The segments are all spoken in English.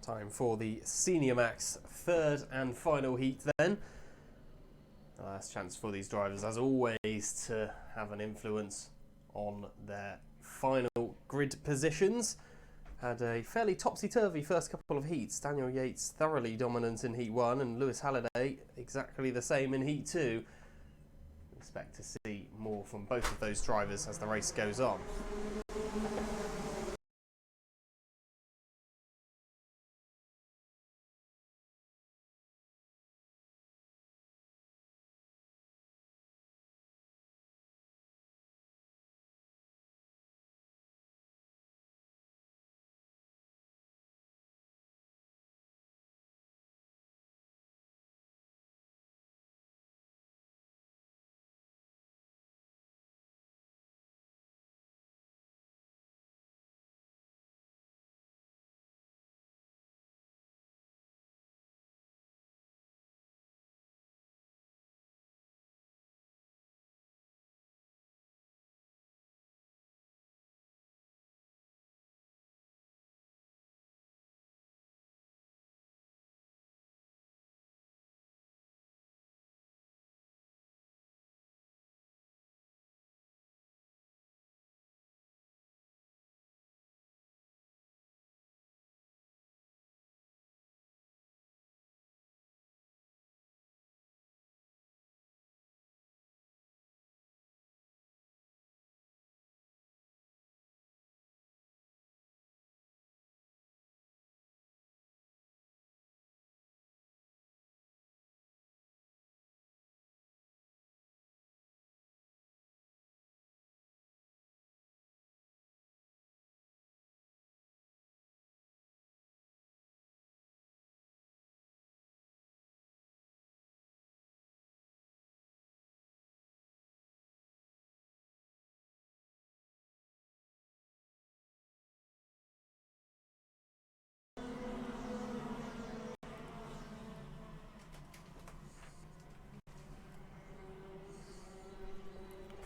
Time for the Senior Max third and final heat then. The last chance for these drivers, as always, to have an influence on their final grid positions. Had a fairly topsy-turvy first couple of heats. Daniel Yates thoroughly dominant in Heat 1 and Lewis Halliday exactly the same in Heat 2. Expect to see more from both of those drivers as the race goes on.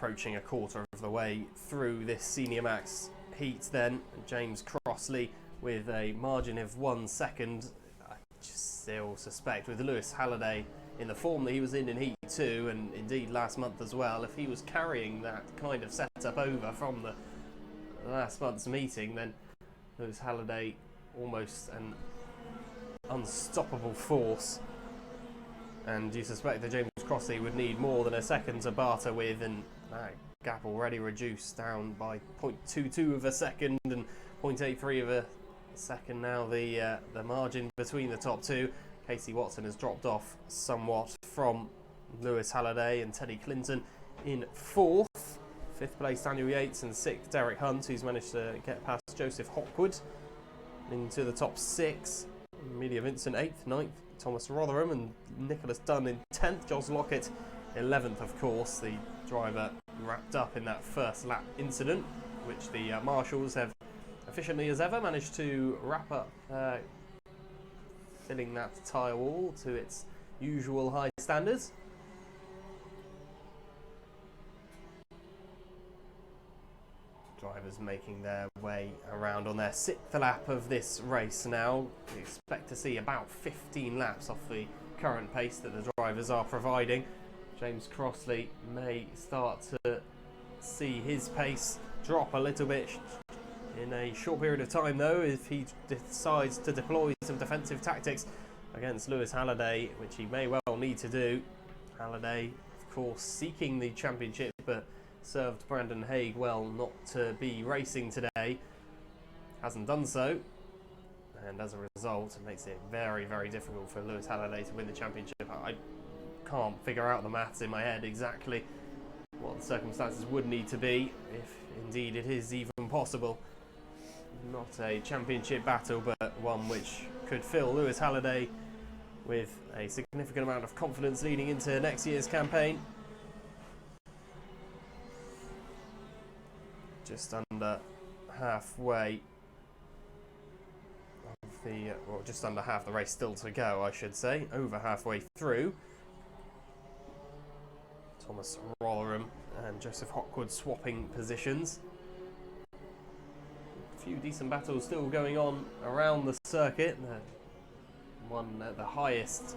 Approaching a quarter of the way through this Senior Max heat then, James Crossley with a margin of 1 second. I just still suspect with Lewis Halliday in the form that he was in Heat 2 and indeed last month as well, if he was carrying that kind of setup over from the last month's meeting, then Lewis Halliday almost an unstoppable force. And you suspect that James Crossley would need more than a second to barter with, and that gap already reduced down by 0.22 of a second and 0.83 of a second now. The margin between the top two. Casey Watson has dropped off somewhat from Lewis Halliday and Teddy Clinton in fourth. Fifth place Daniel Yates and sixth Derek Hunt, who's managed to get past Joseph Hawkwood into the top six. Amelia Vincent 8th, 9th, Thomas Rotherham and Nicholas Dunn in 10th, Jos Lockett 11th, of course. The driver wrapped up in that first lap incident, which the marshals have efficiently as ever managed to wrap up, filling that tyre wall to its usual high standards. Drivers making their way around on their sixth lap of this race now. We expect to see about 15 laps off the current pace that the drivers are providing. James Crossley may start to see his pace drop a little bit in a short period of time though, if he decides to deploy some defensive tactics against Lewis Halliday, which he may well need to do. Halliday, of course, seeking the championship, but served Brandon Haig well not to be racing today. Hasn't done so, and as a result it makes it very, very difficult for Lewis Halliday to win the championship. I can't figure out the maths in my head exactly what the circumstances would need to be, if indeed it is even possible. Not a championship battle, but one which could fill Lewis Halliday with a significant amount of confidence leading into next year's campaign. Just under halfway of the, well, just under half the race still to go, I should say. Over halfway through. Thomas Rotherham and Joseph Hawkwood swapping positions. A few decent battles still going on around the circuit. One at the highest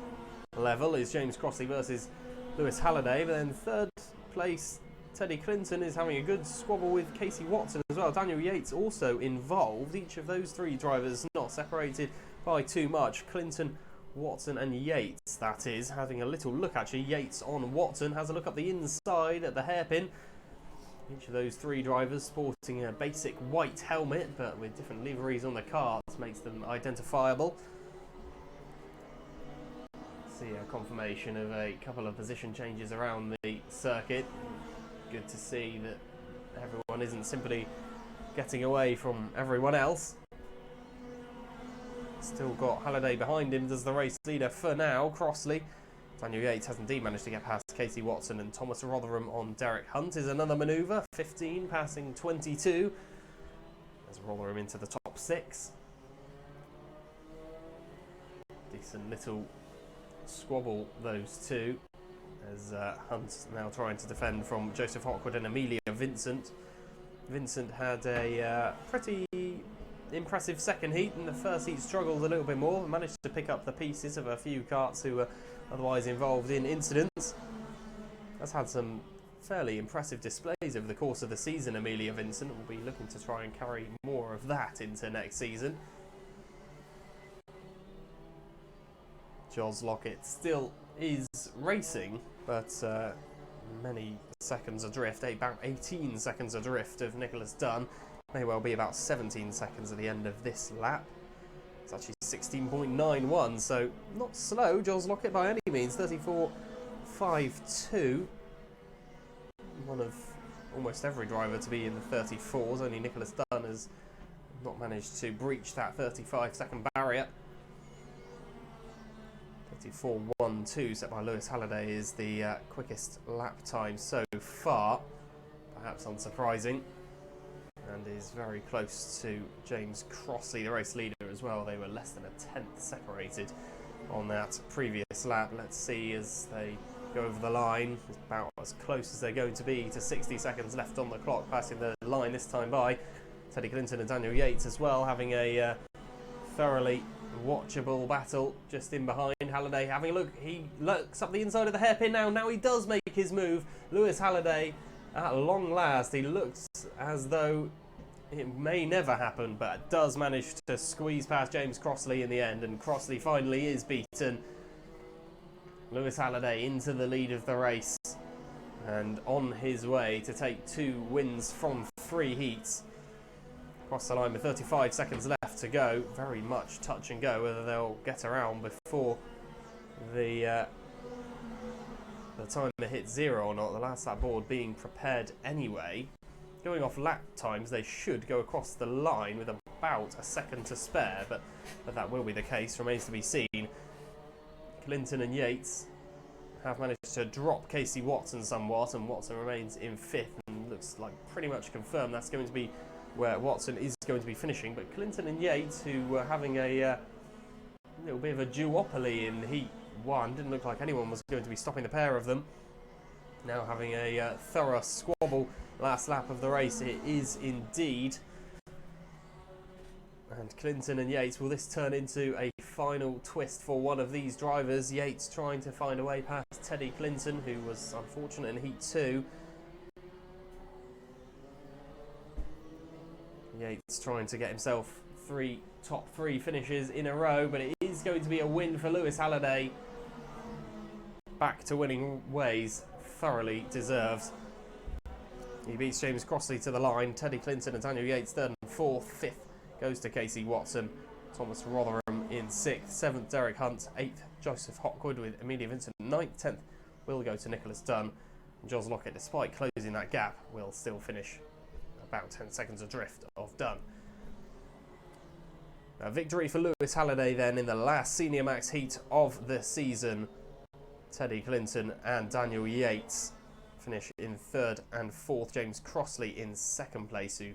level is James Crossley versus Lewis Halliday, but then third place Teddy Clinton is having a good squabble with Casey Watson as well. Daniel Yates also involved. Each of those three drivers not separated by too much. Clinton, Watson and Yates, that is, having a little look actually. Yates on Watson, has a look up the inside at the hairpin. Each of those three drivers sporting a basic white helmet, but with different liveries on the cars, makes them identifiable. See a confirmation of a couple of position changes around the circuit. Good to see that everyone isn't simply getting away from everyone else. Still got Halliday behind him as the race leader for now. Crossley. Daniel Yates has indeed managed to get past Casey Watson, and Thomas Rotherham on Derek Hunt is another manoeuvre. 15 passing 22 as Rotherham into the top 6. Decent little squabble, those two, as Hunt's now trying to defend from Joseph Hawkwood and Amelia Vincent. Vincent had a pretty impressive second heat. In the first heat struggled a little bit more, managed to pick up the pieces of a few karts who were otherwise involved in incidents. Has had some fairly impressive displays over the course of the season. Amelia Vincent will be looking to try and carry more of that into next season. Jos Lockett still is racing, but many seconds adrift, about 18 seconds adrift of Nicholas Dunn. May well be about 17 seconds at the end of this lap. It's actually 16.91, so not slow, Jos Lockett by any means. 34.52. One of almost every driver to be in the 34s. Only Nicholas Dunn has not managed to breach that 35-second barrier. 34.12 set by Lewis Halliday is the quickest lap time so far, perhaps unsurprising, and is very close to James Crossley, the race leader, as well. They were less than a tenth separated on that previous lap. Let's see as they go over the line. It's about as close as they're going to be to 60 seconds left on the clock, passing the line this time by Teddy Clinton and Daniel Yates as well, having a thoroughly watchable battle just in behind. Halliday having a look, he looks up the inside of the hairpin now he does make his move. Lewis Halliday, at long last, he looks as though it may never happen, but does manage to squeeze past James Crossley in the end, and Crossley finally is beaten. Lewis Halliday into the lead of the race and on his way to take 2 wins from 3 heats. Across the line with 35 seconds left to go. Very much touch and go whether they'll get around before the time they hit 0 or not. The last lap board being prepared anyway. Going off lap times, they should go across the line with about a second to spare, but that will be the case remains to be seen. Clinton and Yates have managed to drop Casey Watson somewhat, and Watson remains in 5th and looks like pretty much confirmed that's going to be where Watson is going to be finishing. But Clinton and Yates, who were having a little bit of a duopoly in Heat 1, didn't look like anyone was going to be stopping the pair of them. Now having a thorough squabble last lap of the race, it is indeed. And Clinton and Yates, will this turn into a final twist for one of these drivers? Yates trying to find a way past Teddy Clinton, who was unfortunate in Heat 2. Yates trying to get himself 3 top 3 finishes in a row, but it is going to be a win for Lewis Halliday. Back to winning ways, thoroughly deserved. He beats James Crossley to the line. Teddy Clinton and Daniel Yates 3rd and 4th. 5th goes to Casey Watson. Thomas Rotherham in 6th. 7th Derek Hunt. 8th Joseph Hawkwood with Amelia Vincent 9th. 10th will go to Nicholas Dunn. And Jos Lockett, despite closing that gap, will still finish about 10 seconds adrift of Dunn. A victory for Lewis Halliday then in the last Senior Max heat of the season. Teddy Clinton and Daniel Yates finish in 3rd and 4th. James Crossley in 2nd place, who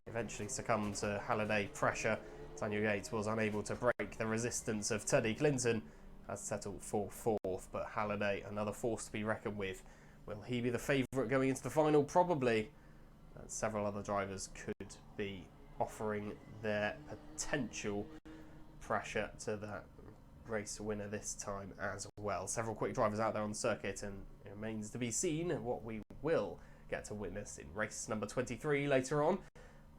eventually succumbed to Halliday pressure. Daniel Yates was unable to break the resistance of Teddy Clinton, has settled for 4th, but Halliday, another force to be reckoned with. Will he be the favourite going into the final? Probably. Several other drivers could be offering their potential pressure to that race winner this time as well. Several quick drivers out there on the circuit, and it remains to be seen what we will get to witness in race number 23 later on.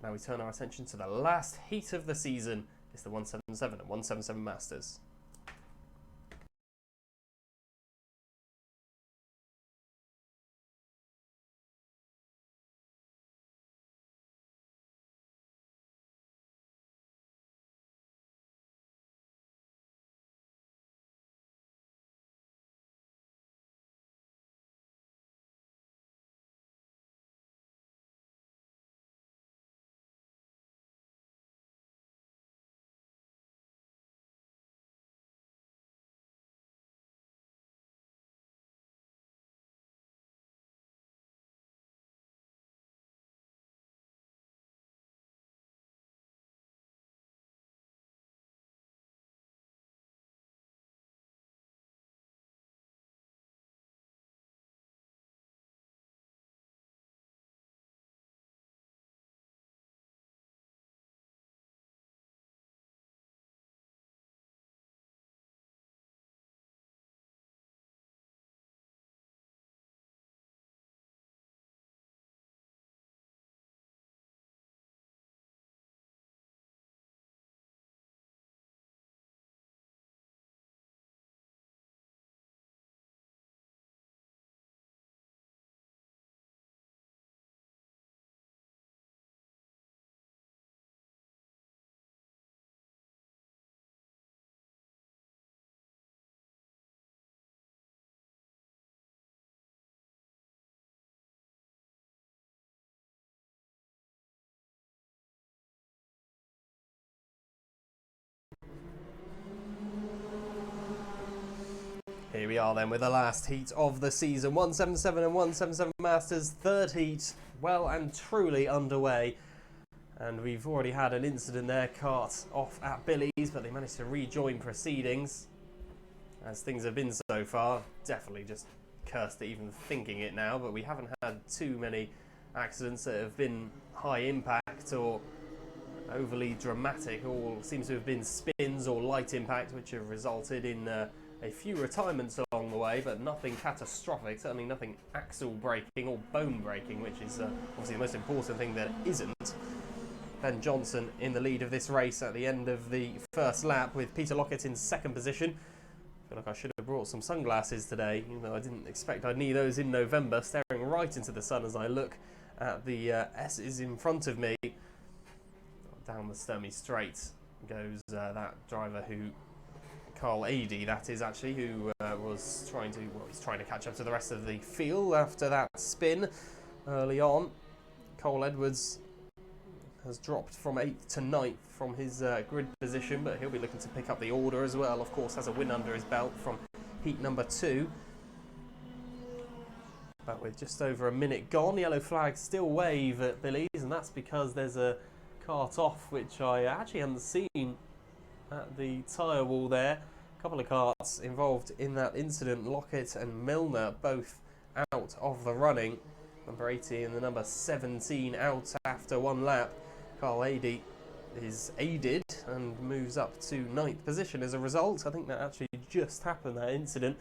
Now we turn our attention to the last heat of the season. It's the 177 and 177 Masters. Here we are then with the last heat of the season. 177 and 177 Masters, third heat, well and truly underway. And we've already had an incident there, kart off at Billy's, but they managed to rejoin proceedings. As things have been so far, definitely just cursed at even thinking it now, but we haven't had too many accidents that have been high impact or overly dramatic. All seems to have been spins or light impact, which have resulted in a few retirements along the way, but nothing catastrophic, certainly nothing axle breaking or bone breaking, which is obviously the most important thing that isn't. Ben Johnson in the lead of this race at the end of the first lap, with Peter Lockett in second position. I feel like I should have brought some sunglasses today, even though I didn't expect I'd need those in November, staring right into the sun as I look at the S's in front of me. Down the Sturmey Straight goes that driver who, Carl Adey, that is actually, who was trying to, well, he's trying to catch up to the rest of the field after that spin early on. Cole Edwards has dropped from 8th to 9th from his grid position, but he'll be looking to pick up the order as well. Of course, has a win under his belt from heat number 2. But with just over a minute gone, yellow flags still wave at Billy's, and that's because there's a kart off, which I actually hadn't seen at the tyre wall there. A couple of karts involved in that incident. Lockett and Milner both out of the running. Number 80 and the number 17 out after one lap. Carl Adey is aided and moves up to 9th position as a result. I think that actually just happened, that incident.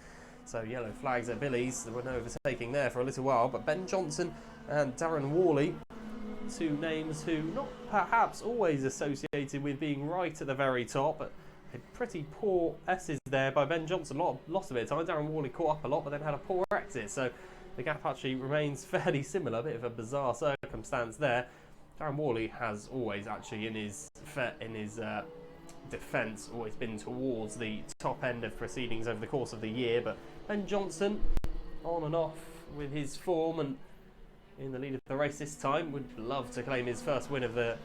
So yellow flags at Billy's. There were no overtaking there for a little while. But Ben Johnson and Darren Worley, two names who not perhaps always associated with being right at the very top, but a pretty poor S's there by Ben Johnson. Lost a bit of time. Darren Worley caught up a lot, but then had a poor exit. So the gap actually remains fairly similar. A bit of a bizarre circumstance there. Darren Worley has always actually in his defence always been towards the top end of proceedings over the course of the year, but Ben Johnson on and off with his form and in the lead of the race this time. Would love to claim his first win of the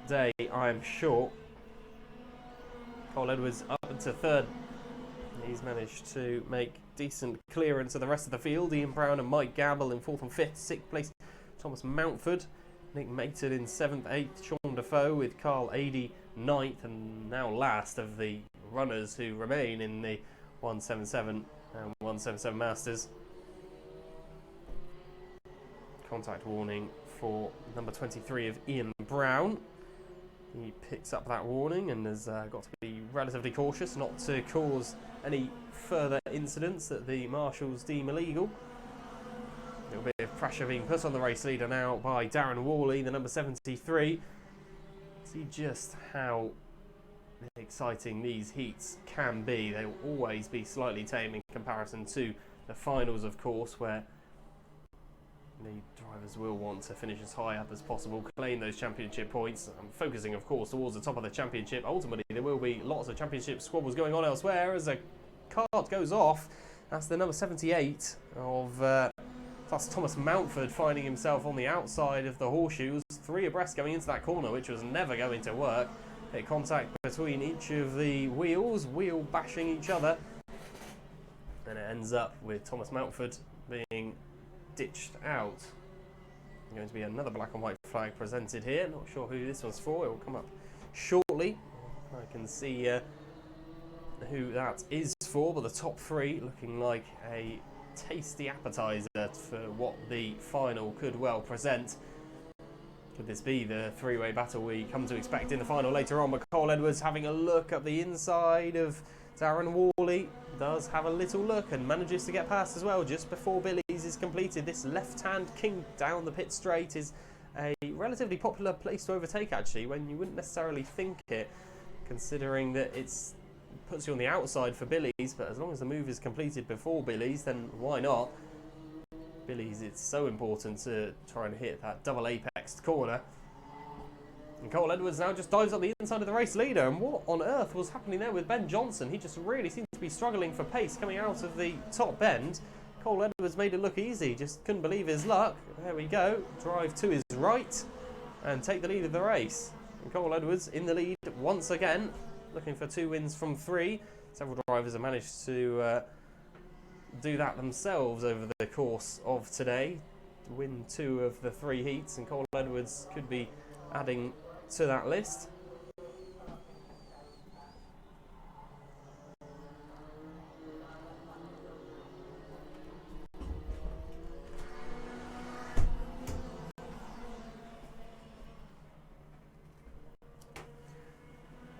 day, I am sure. Cole Edwards up into third. He's managed to make decent clearance of the rest of the field. Ian Brown and Mike Gamble in 4th and 5th. 6th place Thomas Mountford. Nick Maton in 7th, 8th. Sean Defoe with Carl Adey 9th, and now last of the runners who remain in the 177 and 177 Masters. Contact warning for number 23 of Ian Brown. He picks up that warning and has got to be relatively cautious not to cause any further incidents that the marshals deem illegal. A little bit of pressure being put on the race leader now by Darren Worley, the number 73. See just how exciting these heats can be. They will always be slightly tame in comparison to the finals, of course, where the drivers will want to finish as high up as possible, claim those championship points. I'm focusing, of course, towards the top of the championship. Ultimately, there will be lots of championship squabbles going on elsewhere as a kart goes off. That's the number 78 of that's Thomas Mountford finding himself on the outside of the horseshoes. 3 abreast going into that corner, which was never going to work. Hit contact between each of the wheels, wheel bashing each other. And it ends up with Thomas Mountford being ditched out. Going to be another black and white flag presented here. Not sure who this one's for. It will come up shortly. I can see who that is for, but the top 3 looking like a tasty appetizer for what the final could well present. Could this be the 3-way battle we come to expect in the final later on? But Cole Edwards having a look at the inside of Darren Worley. Does have a little look and manages to get past as well just before Billy's is completed. This left-hand king down the pit straight is a relatively popular place to overtake, actually, when you wouldn't necessarily think it, considering that it's puts you on the outside for Billy's, but as long as the move is completed before Billy's, then why not? Billy's, it's so important to try and hit that double apexed corner. And Cole Edwards now just dives up the inside of the race leader, and what on earth was happening there with Ben Johnson? He just really seemed to be struggling for pace coming out of the top bend. Cole Edwards made it look easy, just couldn't believe his luck. There we go, drive to his right and take the lead of the race. And Cole Edwards in the lead once again, looking for 2 wins from 3. Several drivers have managed to do that themselves over the course of today. Win 2 of the 3 heats, and Cole Edwards could be adding to that list.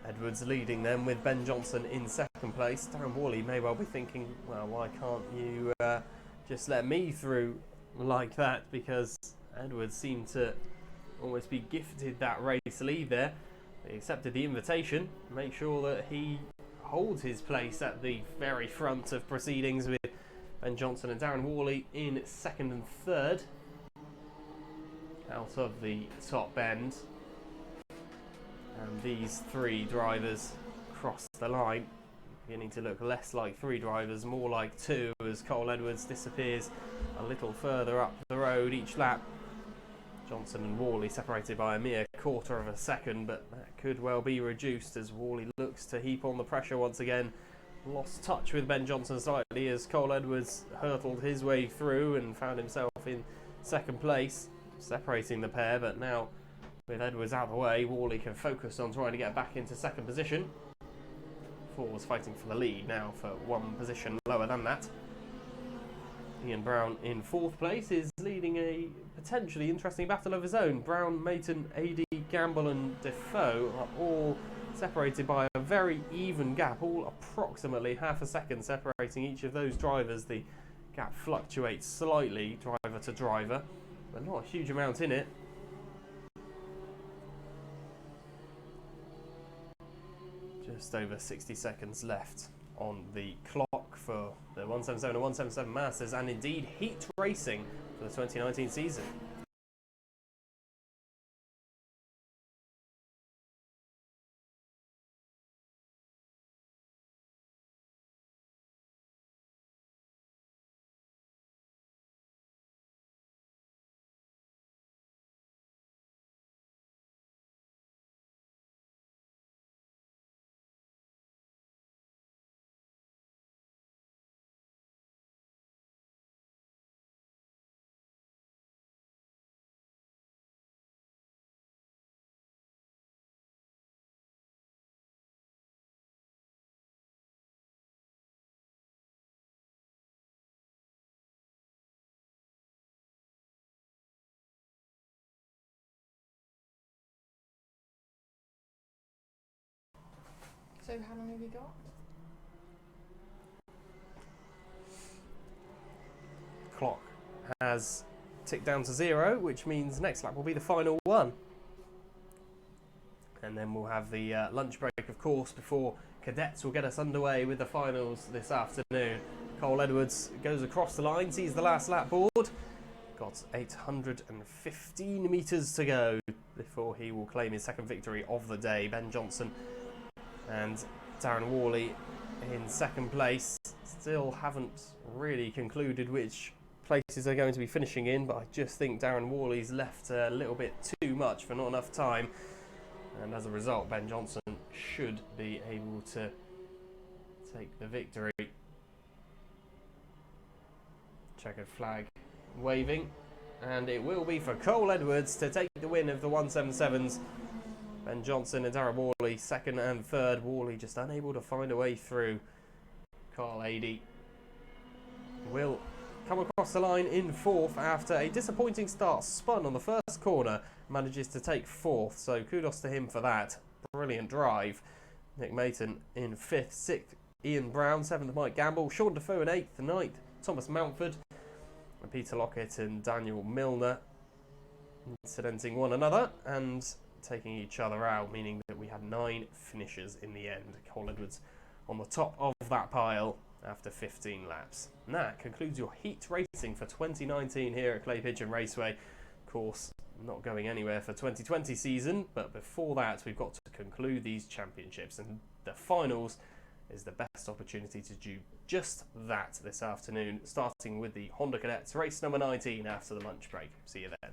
Edwards leading then with Ben Johnson in second place. Darren Worley may well be thinking, well, why can't you just let me through like that? Because Edwards seemed to almost be gifted that race lead there. He accepted the invitation. Make sure that he holds his place at the very front of proceedings with Ben Johnson and Darren Worley in second and third out of the top bend. And these 3 drivers cross the line, beginning to look less like 3 drivers, more like 2, as Cole Edwards disappears a little further up the road each lap. Johnson and Worley separated by a mere quarter of a second, but that could well be reduced as Worley looks to heap on the pressure once again. Lost touch with Ben Johnson slightly as Cole Edwards hurtled his way through and found himself in second place, separating the pair. But now, with Edwards out of the way, Worley can focus on trying to get back into second position. Four fighting for the lead now for 1 position lower than that. Ian Brown in 4th place is leading a potentially interesting battle of his own. Brown, Mayton, AD, Gamble and Defoe are all separated by a very even gap, all approximately half a second separating each of those drivers. The gap fluctuates slightly, driver to driver, but not a huge amount in it. Just over 60 seconds left on the clock for the 177 and 177 Masters, and indeed heat racing for the 2019 season. So how long have you got? Clock has ticked down to 0, which means next lap will be the final one. And then we'll have the lunch break, of course, before cadets will get us underway with the finals this afternoon. Cole Edwards goes across the line, sees the last lap board. Got 815 metres to go before he will claim his second victory of the day. Ben Johnson and Darren Worley in second place. Still haven't really concluded which places they're going to be finishing in, but I just think Darren Worley's left a little bit too much for not enough time. And as a result, Ben Johnson should be able to take the victory. Checkered flag waving, and it will be for Cole Edwards to take the win of the 177s. Ben Johnson and Darren Worley second and third. Worley just unable to find a way through. Carl Adey will come across the line in fourth after a disappointing start. Spun on the first corner, manages to take fourth, so kudos to him for that. Brilliant drive. Nick Mayton in fifth, sixth Ian Brown, seventh Mike Gamble, Sean Defoe in eighth, ninth Thomas Mountford, and Peter Lockett and Daniel Milner incidenting one another and taking each other out, meaning that we had 9 finishers in the end. Cole Edwards on the top of that pile after 15 laps. And that concludes your heat racing for 2019 here at Clay Pigeon Raceway. Of course, not going anywhere for 2020 season, but before that we've got to conclude these championships, and the finals is the best opportunity to do just that this afternoon, starting with the Honda Cadets race number 19 after the lunch break. See you then.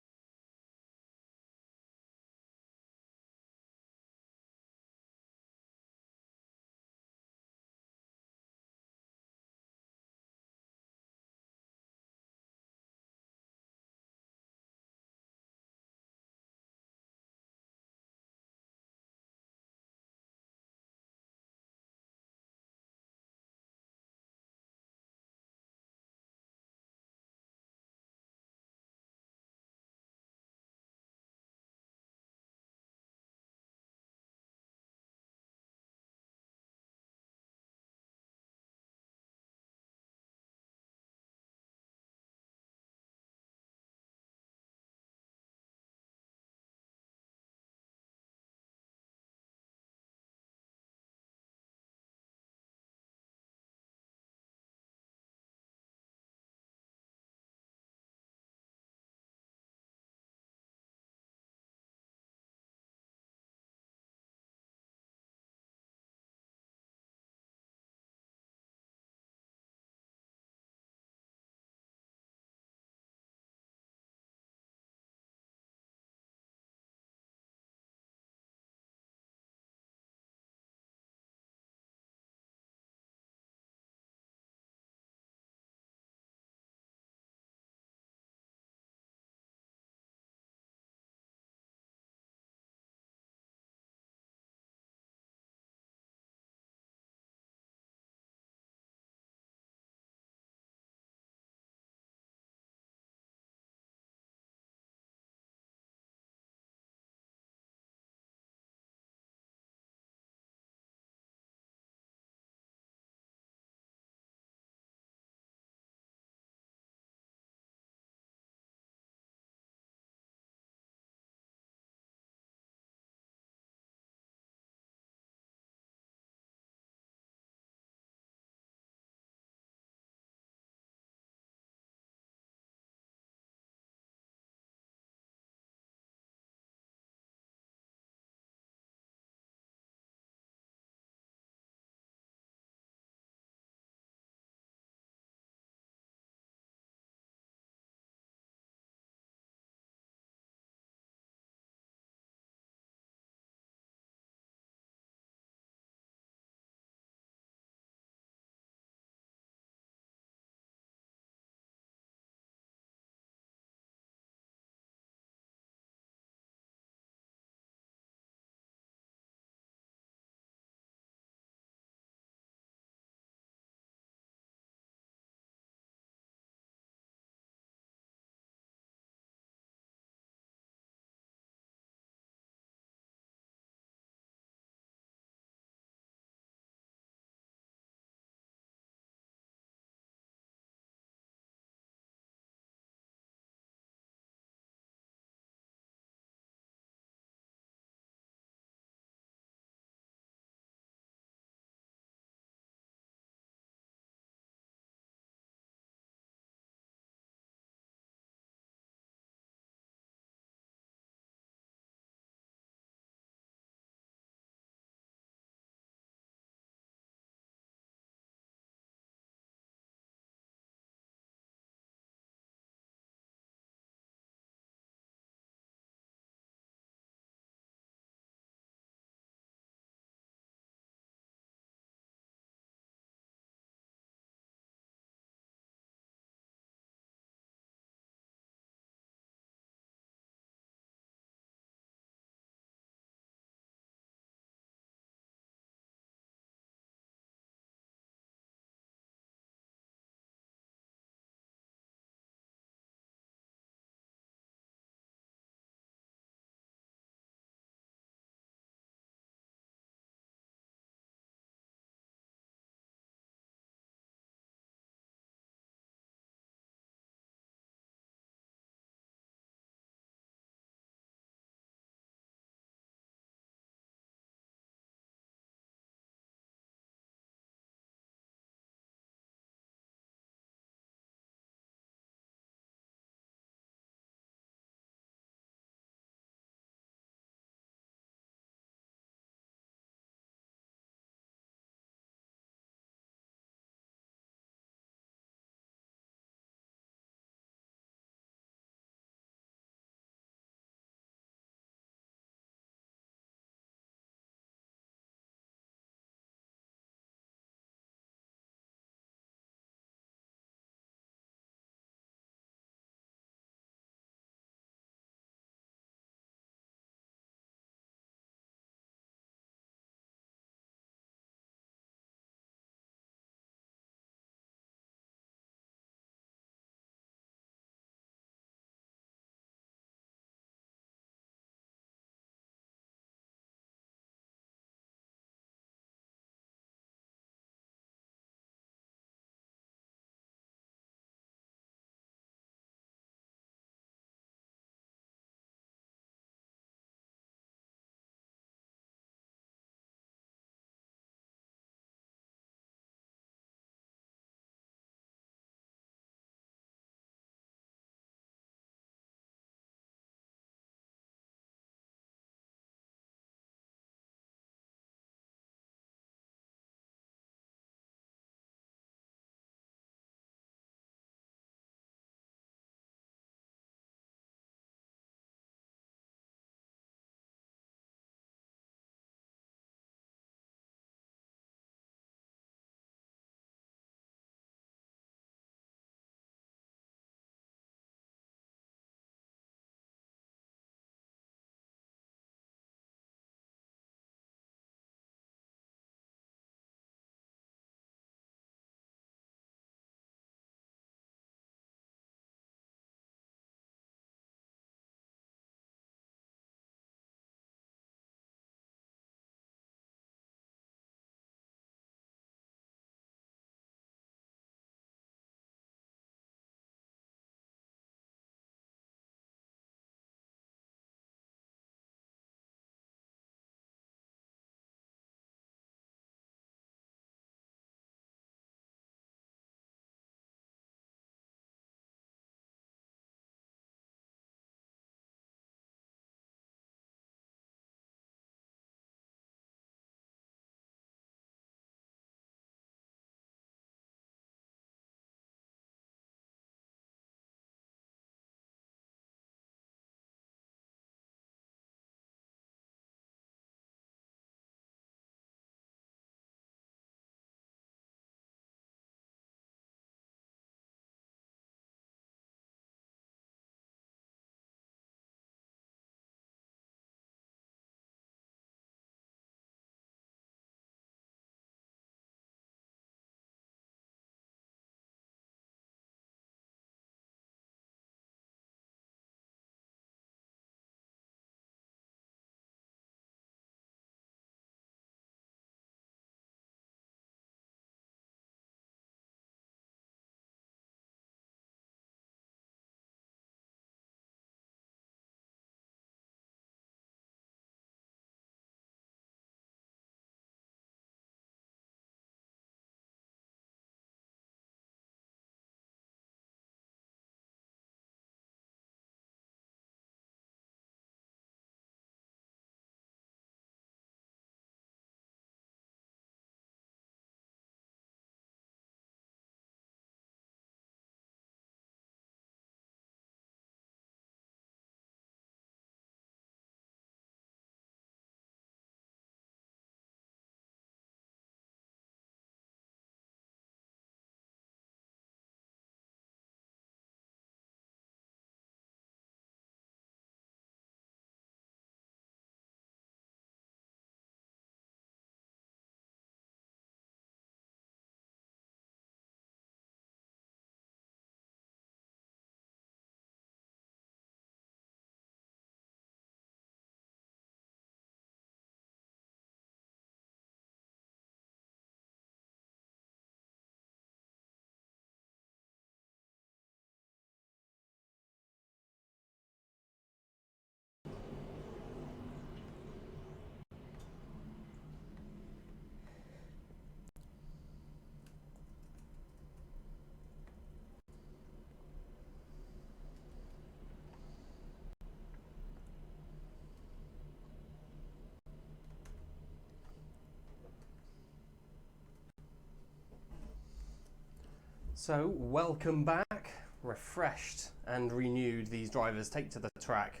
So, welcome back. Refreshed and renewed, these drivers take to the track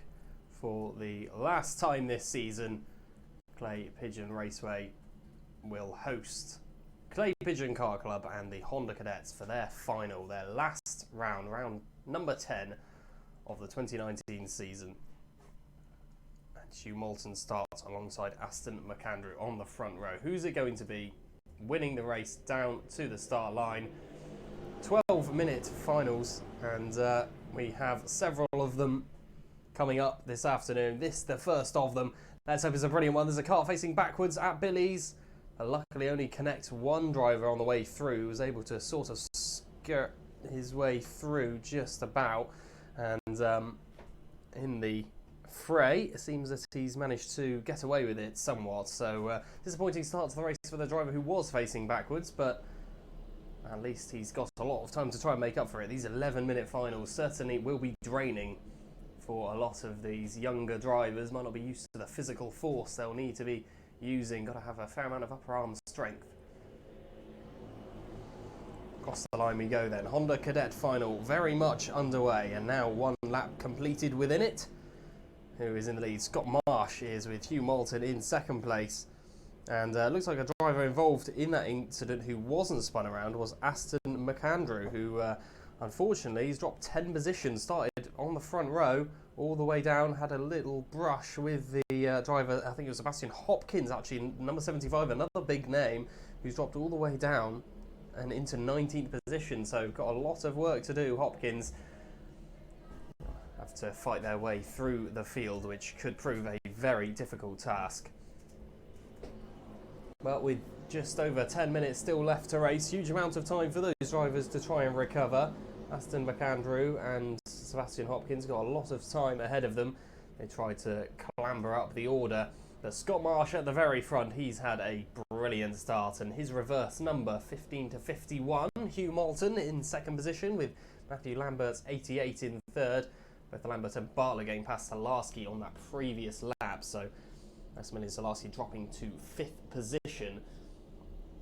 for the last time this season. Clay Pigeon Raceway will host Clay Pigeon Kart Club and the Honda Cadets for their final, their last round, round number 10 of the 2019 season. And Hugh Moulton starts alongside Aston McAndrew on the front row. Who's it going to be winning the race down to the start line? 12-minute finals, and we have several of them coming up this afternoon. This the first of them. Let's hope it's a brilliant one. There's a kart facing backwards at Billy's. Luckily only connects one driver on the way through, who was able to sort of skirt his way through just about, and in the fray it seems that he's managed to get away with it somewhat. So disappointing start to the race for the driver who was facing backwards, but at least he's got a lot of time to try and make up for it. These 11-minute finals certainly will be draining for a lot of these younger drivers. Might not be used to the physical force they'll need to be using. Got to have a fair amount of upper arm strength. Across the line we go then. Honda Cadet final very much underway, and now one lap completed within it. Who is in the lead? Scott Marsh is with Hugh Moulton in second place. And looks like a driver involved in that incident who wasn't spun around was Aston McAndrew, who unfortunately he's dropped 10 positions, started on the front row all the way down, had a little brush with the driver, I think it was Sebastian Hopkins actually, number 75, another big name, who's dropped all the way down and into 19th position, so got a lot of work to do. Hopkins have to fight their way through the field, which could prove a very difficult task. But with just over 10 minutes still left to race, huge amount of time for those drivers to try and recover. Aston McAndrew and Sebastian Hopkins got a lot of time ahead of them. They tried to clamber up the order. But Scott Marsh at the very front, he's had a brilliant start, and his reverse number 15 to 51. Hugh Moulton in second position with Matthew Lambert's 88 in third. Both Lambert and Bartlett getting past Salarski on that previous lap, so Maximilian Salarski dropping to 5th position.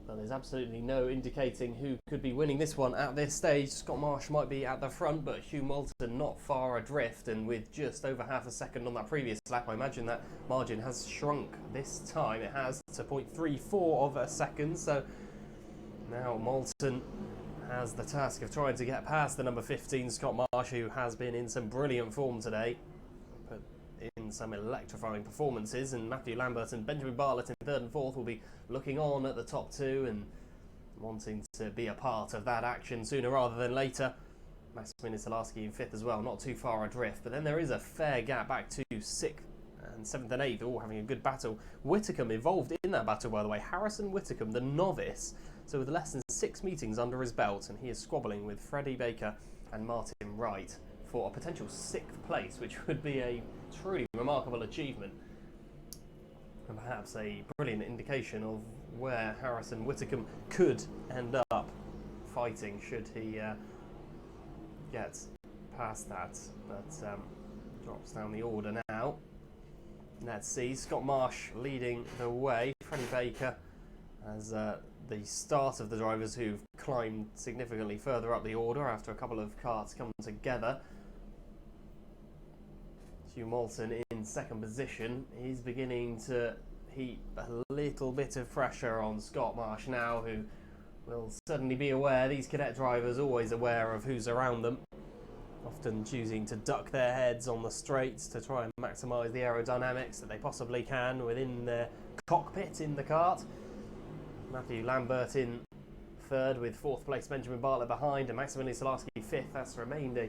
But there's absolutely no indicating who could be winning this one at this stage. Scott Marsh might be at the front, but Hugh Moulton not far adrift, and with just over half a second on that previous lap, I imagine that margin has shrunk this time. It has to 0.34 of a second, so now Moulton has the task of trying to get past the number 15, Scott Marsh, who has been in some brilliant form today. In some electrifying performances, and Matthew Lambert and Benjamin Bartlett in third and fourth will be looking on at the top two and wanting to be a part of that action sooner rather than later. Maximilian Salarski in fifth as well, not too far adrift, but then there is a fair gap back to sixth and seventh and eighth, all having a good battle. Whitcomb involved in that battle, by the way. Harrison Whitcomb, the novice, so with less than 6 meetings under his belt, and he is squabbling with Freddie Baker and Martin Wright for a potential 6th place, which would be a truly remarkable achievement, and perhaps a brilliant indication of where Harrison Whitcomb could end up fighting should he get past that. But drops down the order now. Let's see, Scott Marsh leading the way. Freddie Baker as the start of the drivers who've climbed significantly further up the order after a couple of karts come together. Hugh Moulton in second position. He's beginning to heap a little bit of pressure on Scott Marsh now, who will suddenly be aware. These cadet drivers always aware of who's around them, often choosing to duck their heads on the straights to try and maximise the aerodynamics that they possibly can within their cockpit in the kart. Matthew Lambert in third with 4th place Benjamin Bartlett behind, and Maximilian Salarski 5th. That's remained a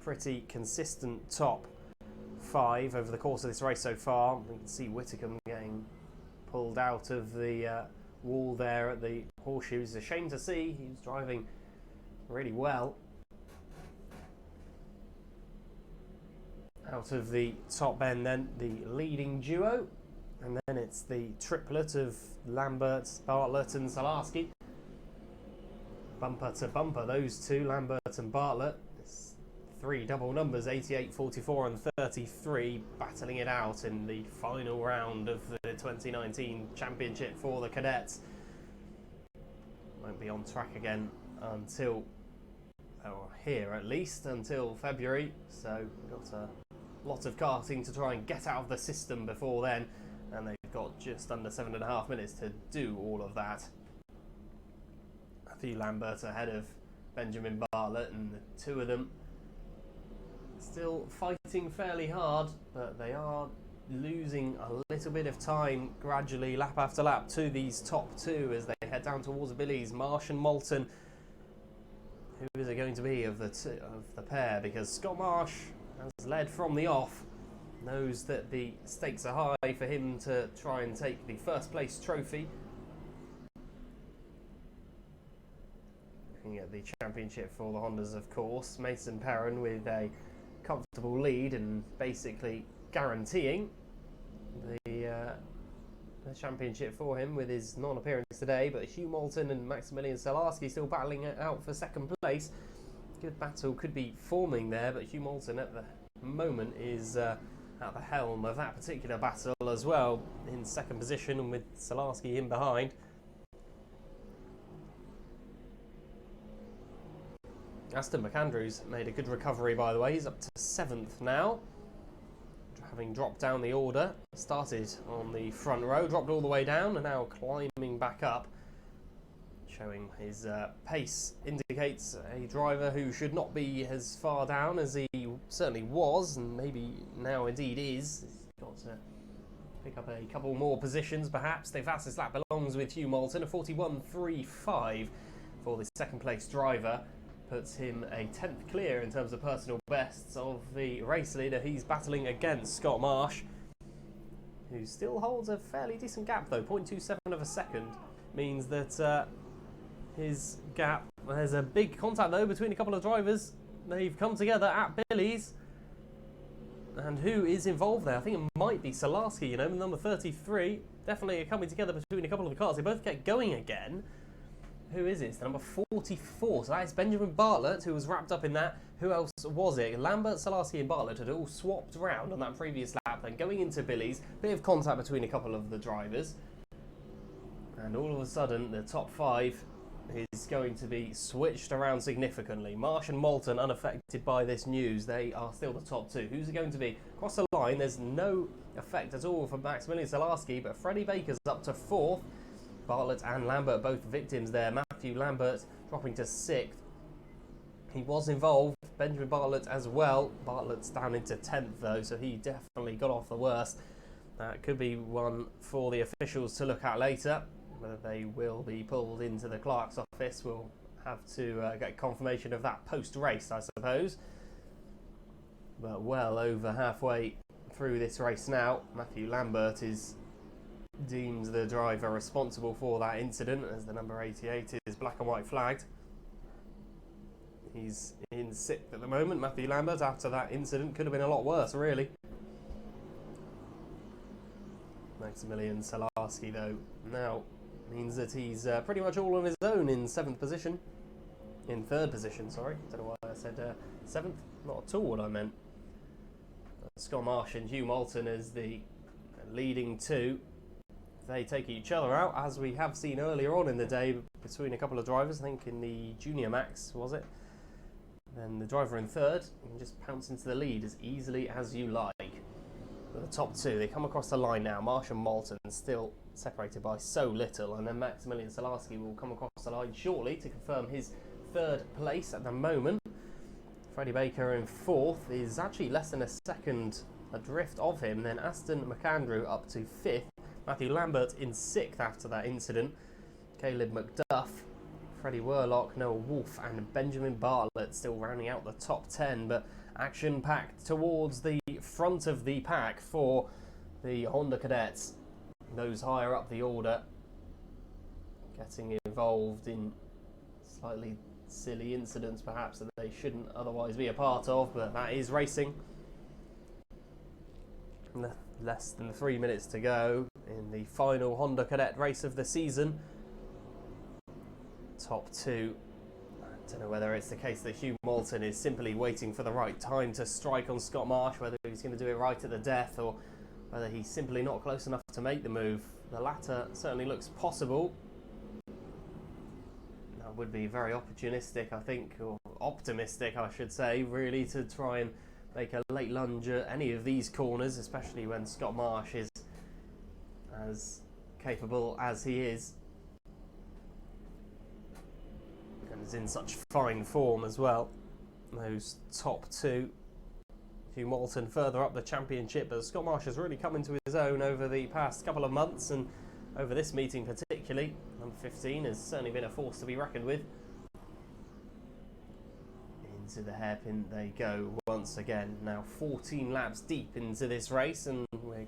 pretty consistent top 5 over the course of this race so far. We can see Whitcomb getting pulled out of the wall there at the horseshoe. It's a shame to see. He's driving really well. Out of the top end then, the leading duo, and then it's the triplet of Lambert, Bartlett and Salarski. Bumper to bumper, those two, Lambert and Bartlett. 3 double numbers, 88, 44 and 33, battling it out in the final round of the 2019 championship for the cadets. Won't be on track again until here at least until February, so we've got a lot of karting to try and get out of the system before then, and they've got just under 7.5 minutes to do all of that. Matthew Lambert ahead of Benjamin Bartlett, and the two of them still fighting fairly hard, but they are losing a little bit of time gradually, lap after lap, to these top two as they head down towards the Billies. Marsh and Moulton. Who is it going to be of the pair? Because Scott Marsh has led from the off, knows that the stakes are high for him to try and take the first place trophy. Looking at the championship for the Hondas, of course, Mason Perrin with a comfortable lead and basically guaranteeing the championship for him with his non-appearance today. But Hugh Moulton and Maximilian Salarski still battling it out for second place. Good battle could be forming there, but Hugh Moulton at the moment is at the helm of that particular battle as well, in second position, and with Salarski in behind. Aston McAndrews made a good recovery, by the way. He's up to 7th now, having dropped down the order. Started on the front row, dropped all the way down, and now climbing back up. Showing his pace indicates a driver who should not be as far down as he certainly was, and maybe now indeed is. He's got to pick up a couple more positions, perhaps. The fastest lap belongs with Hugh Moulton, a 41.35 for the second place driver. Puts him a 10th clear in terms of personal bests of the race leader. He's battling against Scott Marsh, who still holds a fairly decent gap though. 0.27 of a second means that his gap, there's a big contact though between a couple of drivers. They've come together at Billy's. And who is involved there? I think it might be Salarski, you know, number 33. Definitely coming together between a couple of the cars. They both get going again. Who is it? It's the number 44. So that is Benjamin Bartlett, who was wrapped up in that. Who else was it? Lambert, Salarski and Bartlett had all swapped around on that previous lap. Then going into Billy's, bit of contact between a couple of the drivers. And all of a sudden, the top 5 is going to be switched around significantly. Marsh and Moulton unaffected by this news. They are still the top 2. Who's it going to be? Across the line, there's no effect at all for Maximilian Salarski, but Freddie Baker's up to 4th. Bartlett and Lambert both victims there. Matthew Lambert dropping to 6th. He was involved, Benjamin Bartlett as well. Bartlett's down into 10th though, so he definitely got off the worst. That could be one for the officials to look at later. Whether they will be pulled into the clerk's office, we'll have to get confirmation of that post-race, I suppose. But well over halfway through this race now, Matthew Lambert deems the driver responsible for that incident, as the number 88 is black and white flagged. He's in 6th at the moment, Matthew Lambert, after that incident. Could have been a lot worse, really. Maximilian Salarski, though, now means that he's pretty much all on his own in 7th position. In 3rd position, sorry. Don't know why I said 7th. Not at all what I meant. Scott Marsh and Hugh Moulton as the leading 2. They take each other out, as we have seen earlier on in the day between a couple of drivers. I think in the Junior Max, was it? Then the driver in 3rd can just pounce into the lead as easily as you like. But the top 2, they come across the line now. Marsh and Moulton still separated by so little, and then Maximilian Salarski will come across the line shortly to confirm his 3rd place at the moment. Freddie Baker in 4th is actually less than a second adrift of him. Then Aston McAndrew up to 5th. Matthew Lambert in 6th after that incident. Caleb McDuff, Freddie Worlock, Noah Wolf and Benjamin Bartlett still rounding out the top 10, but action-packed towards the front of the pack for the Honda Cadets. Those higher up the order getting involved in slightly silly incidents perhaps that they shouldn't otherwise be a part of, but that is racing. Less than 3 minutes to go in the final Honda Cadet race of the season. Top 2. I don't know whether it's the case that Hugh Moulton is simply waiting for the right time to strike on Scott Marsh, whether he's going to do it right at the death, or whether he's simply not close enough to make the move. The latter certainly looks possible. That would be very opportunistic, I think, or optimistic, I should say, really, to try and make a late lunge at any of these corners, especially when Scott Marsh is as capable as he is and is in such fine form as well. Those top two, Hugh Moulton further up the championship, but Scott Marsh has really come into his own over the past couple of months, and over this meeting particularly. Number 15 has certainly been a force to be reckoned with. Into the hairpin they go once again. Now 14 laps deep into this race, and we're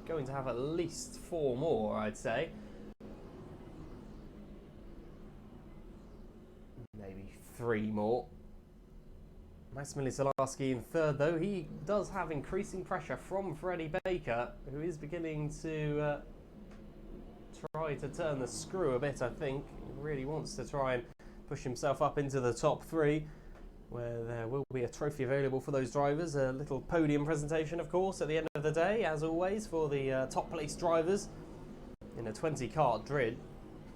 going to have at least 4 more, I'd say. Maybe 3 more. Maximilian Salarski in third, though. He does have increasing pressure from Freddie Baker, who is beginning to try to turn the screw a bit, I think. He really wants to try and push himself up into the top 3, where there will be a trophy available for those drivers. A little podium presentation, of course, at the end of the day, as always, for the top place drivers in a 20 kart grid.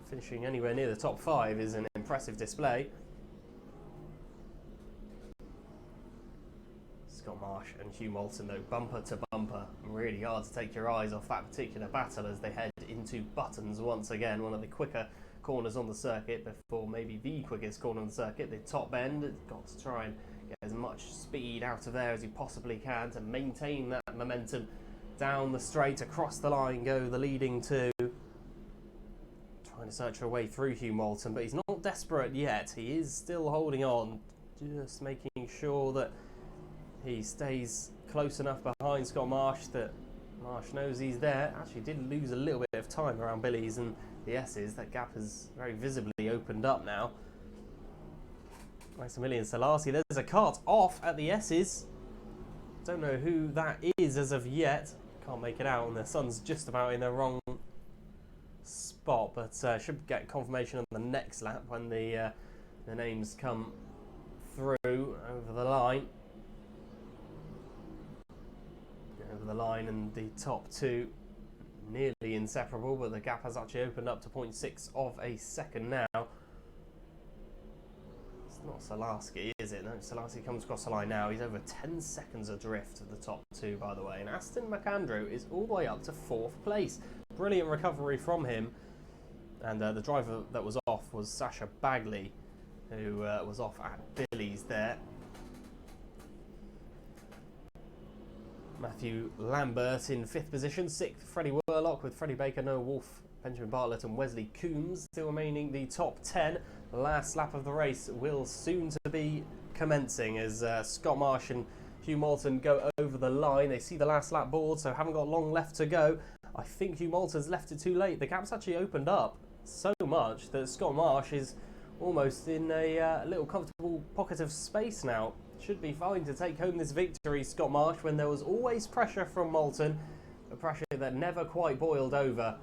Finishing anywhere near the top 5 is an impressive display. Scott Marsh and Hugh Moulton, though, bumper to bumper. Really hard to take your eyes off that particular battle as they head into Buttons once again, one of the quicker corners on the circuit, before maybe the quickest corner on the circuit, the top end. Got to try and get as much speed out of there as you possibly can to maintain that momentum down the straight. Across the line go the leading two. Trying to search her way through Hugh Moulton, but he's not desperate yet. He is still holding on, just making sure that he stays close enough behind Scott Marsh that Marsh knows he's there. Actually did lose a little bit of time around Billy's and the S's. That gap has very visibly opened up now. Maximilian Salarski, there's a kart off at the S's. Don't know who that is as of yet. Can't make it out, and the sun's just about in the wrong spot, but should get confirmation on the next lap when the names come through over the line. Over the line, and the top 2 nearly inseparable, but the gap has actually opened up to 0.6 of a second now. It's not Salarski, is it? No, Salarski comes across the line now. He's over 10 seconds adrift of the top 2, by the way, and Aston McAndrew is all the way up to 4th place. Brilliant recovery from him, and the driver that was off was Sasha Bagley, who was off at Billy's there. Matthew Lambert in 5th position, 6th Freddie Worlock, with Freddie Baker, Noah Wolf, Benjamin Bartlett and Wesley Coombs still remaining the top 10. The last lap of the race will soon to be commencing as Scott Marsh and Hugh Moulton go over the line. They see the last lap board, so haven't got long left to go. I think Hugh Moulton's left it too late. The gap's actually opened up so much that Scott Marsh is almost in a little comfortable pocket of space now. Should be fine to take home this victory, Scott Marsh, when there was always pressure from Moulton, a pressure that never quite boiled over,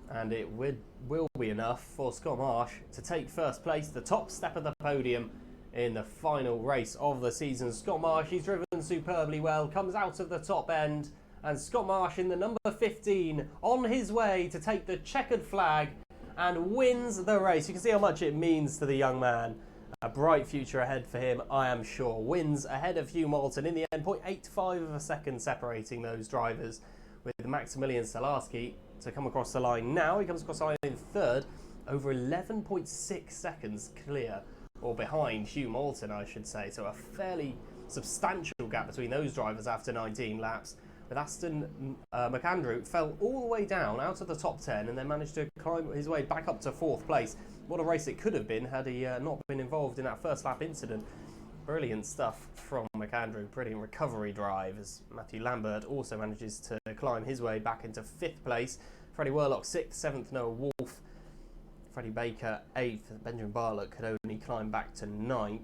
and it will be enough for Scott Marsh to take first place, the top step of the podium in the final race of the season. Scott Marsh, he's driven superbly well, comes out of the top end, and Scott Marsh in the number 15 on his way to take the checkered flag and wins the race. You can see how much it means to the young man. A bright future ahead for him, I am sure. Wins ahead of Hugh Moulton in the end, 0.85 of a second separating those drivers, with Maximilian Salarski to come across the line now. He comes across the line in 3rd, over 11.6 seconds clear, or behind Hugh Moulton, I should say. So a fairly substantial gap between those drivers after 19 laps. With Aston McAndrew fell all the way down out of the top 10 and then managed to climb his way back up to 4th place. What a race it could have been had he not been involved in that first lap incident. Brilliant stuff from McAndrew. Brilliant recovery drive as Matthew Lambert also manages to climb his way back into 5th place. Freddie Worlock 6th, 7th Noah Wolf. Freddie Baker 8th. Benjamin Bartlett could only climb back to 9th.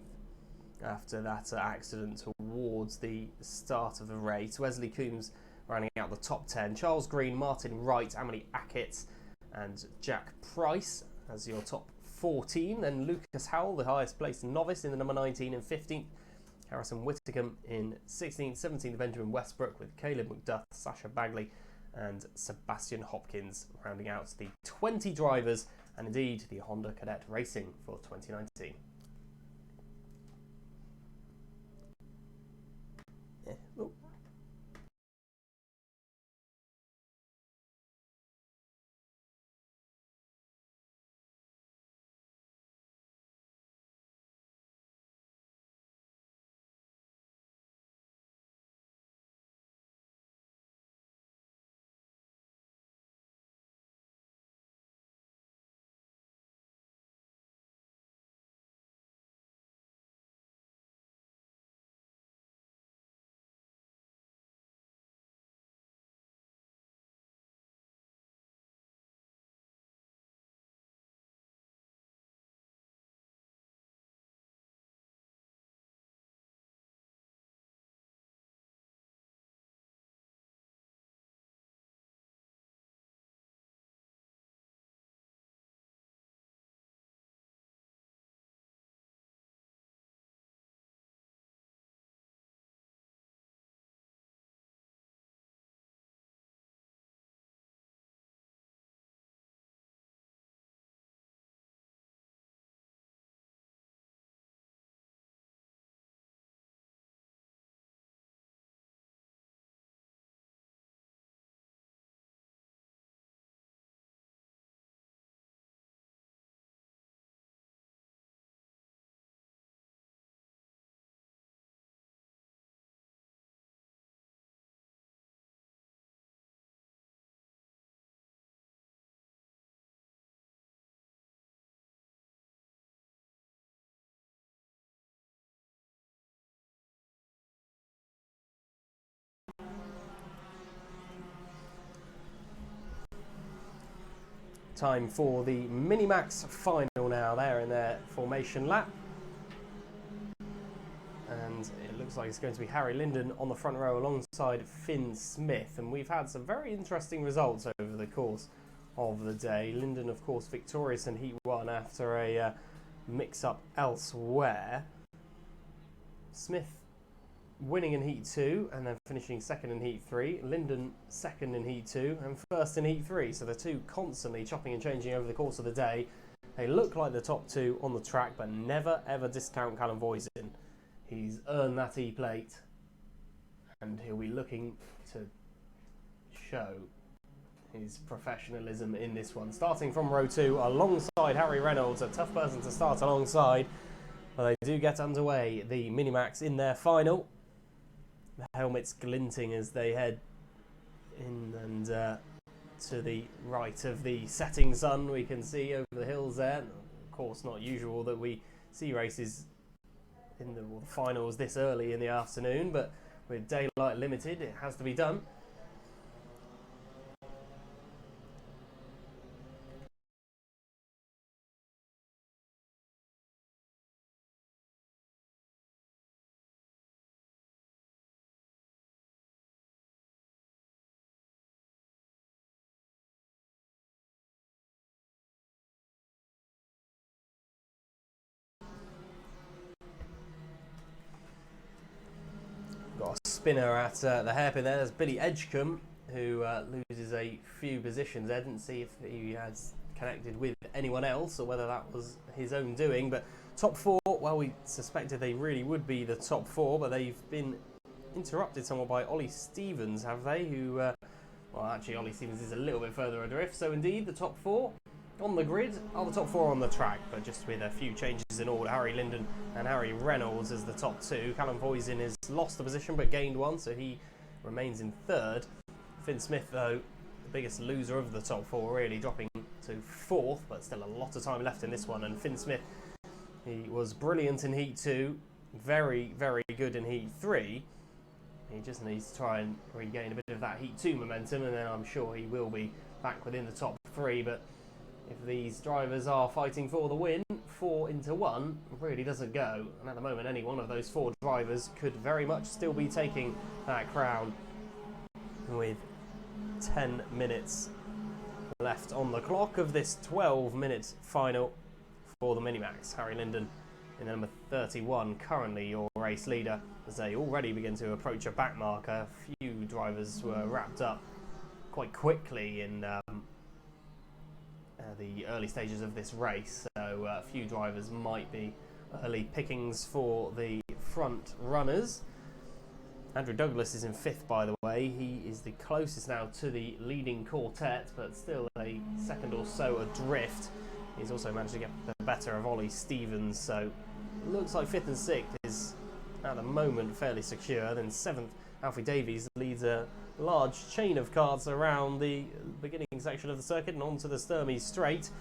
After that accident towards the start of the race. Wesley Coombs rounding out the top 10. Charles Green, Martin Wright, Amelie Ackett and Jack Price as your top 14. Then Lucas Howell, the highest placed novice, in the number 19 and 15th. Harrison Whittingham in 16th, 17th. Benjamin Westbrook with Caleb McDuff, Sasha Bagley and Sebastian Hopkins rounding out the 20 drivers and indeed the Honda Cadet Racing for 2019. Time for the Minimax final now. They're in their formation lap. And it looks like it's going to be Harry Linden on the front row alongside Finn Smith. And we've had some very interesting results over the course of the day. Linden, of course, victorious in Heat 1 after a mix-up elsewhere. Smith winning in Heat 2 and then finishing second in Heat 3. Linden second in Heat 2 and first in Heat 3. So the two constantly chopping and changing over the course of the day. They look like the top two on the track, but never ever discount Callum Voisin. He's earned that E-plate and he'll be looking to show his professionalism in this one. Starting from row 2 alongside Harry Reynolds, a tough person to start alongside. But they do get underway, the Minimax in their final. The helmets glinting as they head in and to the right of the setting sun. We can see over the hills there. Of course, not usual that we see races in the finals this early in the afternoon, but with daylight limited, it has to be done. Got a spinner at the hairpin there. There's Billy Edgecombe, who loses a few positions. I didn't see if he has connected with anyone else or whether that was his own doing. But top four, well, we suspected they really would be the top four, but they've been interrupted somewhat by Ollie Stevens, have they? Who, well, actually, Ollie Stevens is a little bit further adrift. So indeed, the top four on the grid are the top four on the track, but just with a few changes in order. Harry Linden and Harry Reynolds as the top two. Callum Voisin has lost a position but gained one, so he remains in third. Finn Smith, though, the biggest loser of the top four, really dropping to fourth, but still a lot of time left in this one. And Finn Smith, he was brilliant in Heat 2, very, very good in Heat 3. He just needs to try and regain a bit of that Heat 2 momentum, and then I'm sure he will be back within the top 3. But if these drivers are fighting for the win, 4 into 1 really doesn't go. And at the moment, any one of those 4 drivers could very much still be taking that crown with 10 minutes left on the clock of this 12-minute final for the Minimax. Harry Linden in number 31, currently your race leader, as they already begin to approach a back marker. A few drivers were wrapped up quite quickly in the early stages of this race, so a few drivers might be early pickings for the front runners. Andrew Douglas is in 5th, by the way. He is the closest now to the leading quartet, but still a second or so adrift. He's also managed to get the better of Ollie Stevens, so looks like 5th and 6th is at the moment fairly secure. Then 7th, Alfie Davies leads a large chain of karts around the beginning section of the circuit and onto the Sturmey Straight.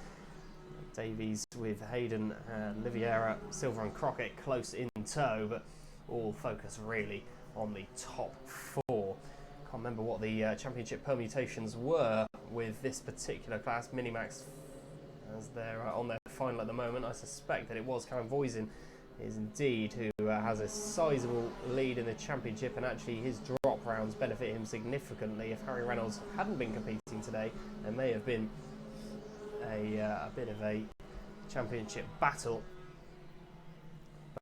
Davies with Hayden, Liviera, Silver and Crockett close in tow, but all focus really on the top 4. Can't remember what the championship permutations were with this particular class. Minimax, as they're on their final at the moment, I suspect that it was Callum Voisin is indeed who has a sizable lead in the championship, and actually his drop rounds benefit him significantly. If Harry Reynolds hadn't been competing today, there may have been a bit of a championship battle,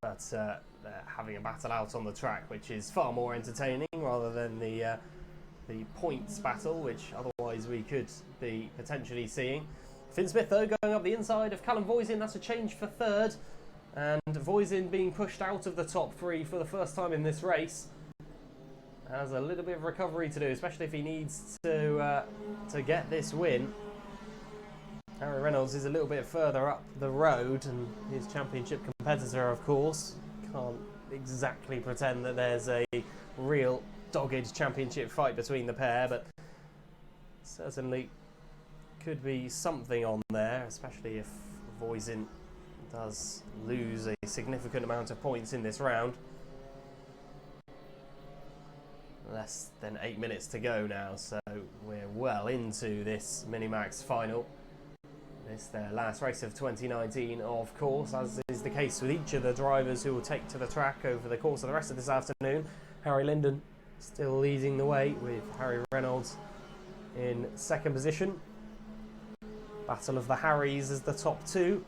but they're having a battle out on the track, which is far more entertaining rather than the points battle, which otherwise we could be potentially seeing. Finn Smith, though, going up the inside of Callum Voisin. That's a change for third. And Voisin being pushed out of the top 3 for the first time in this race. Has a little bit of recovery to do, especially if he needs to get this win. Harry Reynolds is a little bit further up the road, and his championship competitor, of course. Can't exactly pretend that there's a real dogged championship fight between the pair, but certainly could be something on there, especially if Voisin does lose a significant amount of points in this round. Less than 8 minutes to go now, so we're well into this Minimax final. This their last race of 2019, of course, as is the case with each of the drivers who will take to the track over the course of the rest of this afternoon. Harry Linden still leading the way with Harry Reynolds in second position. Battle of the Harrys as the top two.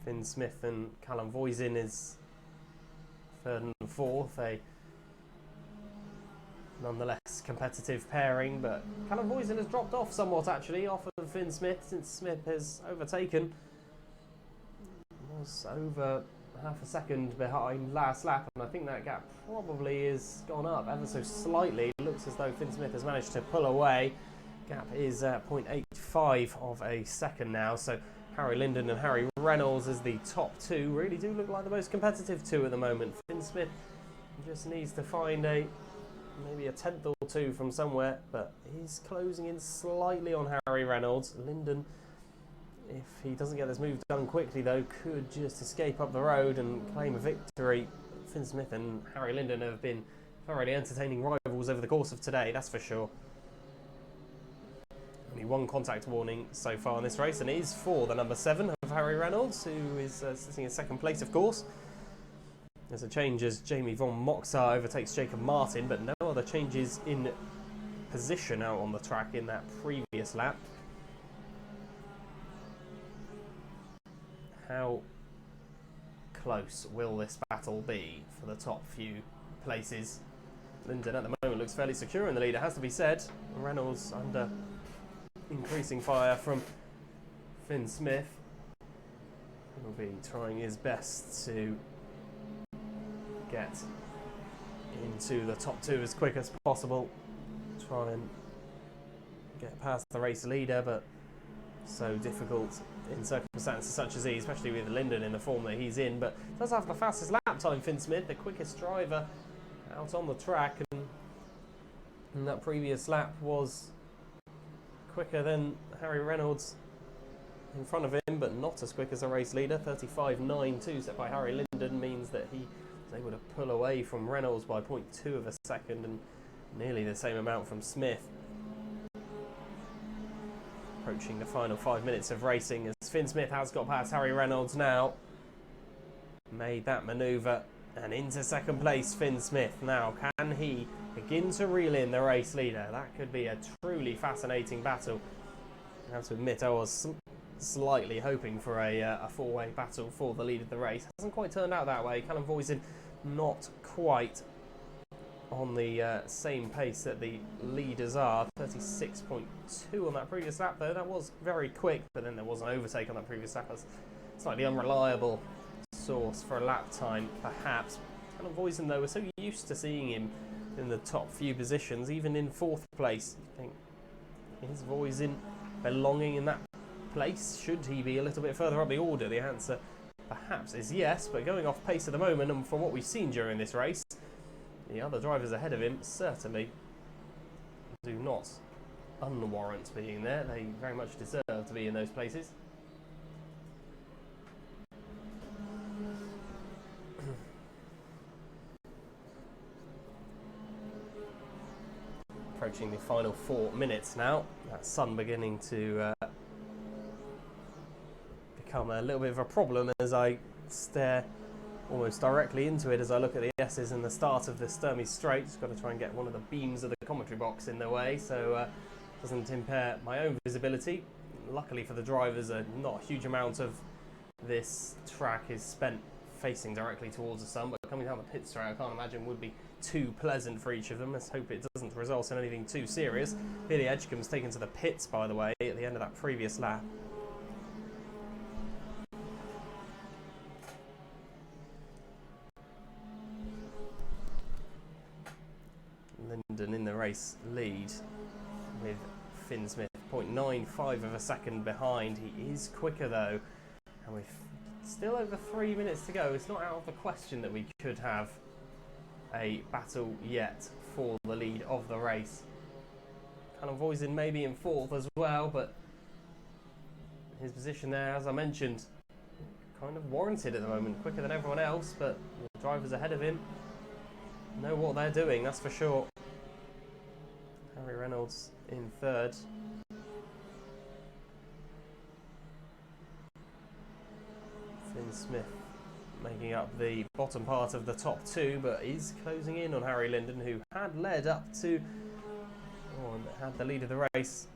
Finn Smith and Callum Voisin is third and fourth. A nonetheless competitive pairing, but Callum Voisin has dropped off somewhat actually off of Finn Smith since Smith has overtaken. Was over half a second behind last lap, and I think that gap probably has gone up ever so slightly. It looks as though Finn Smith has managed to pull away. Gap is 0.85 of a second now, so Harry Linden and Harry Reynolds as the top two really do look like the most competitive two at the moment. Finn Smith just needs to find maybe a tenth or two from somewhere, but he's closing in slightly on Harry Reynolds. Linden, if he doesn't get this move done quickly though, could just escape up the road and claim a victory. Finn Smith and Harry Linden have been thoroughly entertaining rivals over the course of today, that's for sure. Only one contact warning so far in this race, and it is for the number 7 of Harry Reynolds, who is sitting in second place, of course. There's a change as Jamie von Moxar overtakes Jacob Martin, but no other changes in position out on the track in that previous lap. How close will this battle be for the top few places? Linden at the moment looks fairly secure in the lead, it has to be said. Reynolds under increasing fire from Finn Smith. He'll be trying his best to get into the top two as quick as possible. Try and get past the race leader, but so difficult in circumstances such as these, especially with Linden in the form that he's in. But does have the fastest lap time, Finn Smith, the quickest driver out on the track, and that previous lap was quicker than Harry Reynolds in front of him, but not as quick as the race leader. 35.92 set by Harry Linden means that he was able to pull away from Reynolds by 0.2 of a second, and nearly the same amount from Smith. Approaching the final 5 minutes of racing as Finn Smith has got past Harry Reynolds now. Made that manoeuvre and into second place Finn Smith. Now can he begin to reel in the race leader? That could be a truly fascinating battle. I have to admit I was slightly hoping for a four-way battle for the lead of the race. Hasn't quite turned out that way. Callum Voisin not quite on the same pace that the leaders are. 36.2 on that previous lap though. That was very quick, but then there was an overtake on that previous lap. That's a slightly unreliable source for a lap time perhaps. Callum Voisin though, we're so used to seeing him in the top few positions, even in fourth place. I think, is Voisin belonging in that place? Should he be a little bit further up the order? The answer perhaps is yes, but going off pace at the moment, and from what we've seen during this race, the other drivers ahead of him certainly do not unwarrant being there. They very much deserve to be in those places. Approaching the final 4 minutes now. That sun beginning to become a little bit of a problem as I stare almost directly into it as I look at the S's and the start of the Sturmey Straight. Just got to try and get one of the beams of the commentary box in the way so doesn't impair my own visibility. Luckily for the drivers, not a huge amount of this track is spent facing directly towards the sun, but coming down the pit straight I can't imagine would be too pleasant for each of them. Let's hope it doesn't result in anything too serious. Billy Edgecombe's taken to the pits, by the way, at the end of that previous lap. Linden in the race lead with Finn Smith 0.95 of a second behind. He is quicker though, and with still over 3 minutes to go, it's not out of the question that we could have a battle yet for the lead of the race. Callum Voisin maybe in fourth as well, but his position there, as I mentioned, kind of warranted at the moment. Quicker than everyone else, but the drivers ahead of him know what they're doing, that's for sure. Harry Reynolds in third. Finn Smith making up the bottom part of the top two, but is closing in on Harry Linden, who had led up to, and had the lead of the race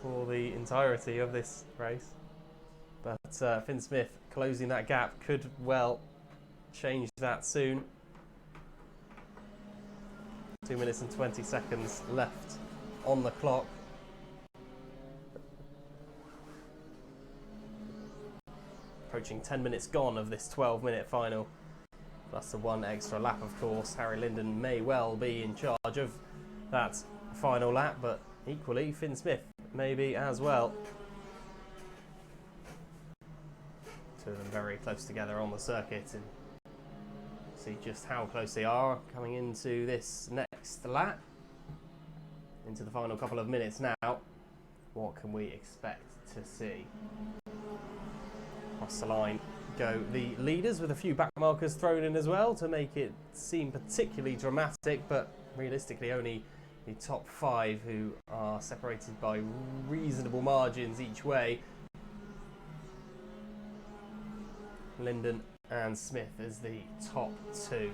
for the entirety of this race. But Finn Smith closing that gap could well change that soon. 2 minutes and 20 seconds left on the clock. Approaching 10 minutes gone of this 12-minute final. Plus the one extra lap, of course. Harry Linden may well be in charge of that final lap, but equally Finn Smith may be as well. Two of them very close together on the circuit, and see just how close they are coming into this next lap. Into the final couple of minutes now. What can we expect to see? Across the line go the leaders, with a few back markers thrown in as well to make it seem particularly dramatic, but realistically only the top five who are separated by reasonable margins each way. Linden and Smith as the top two.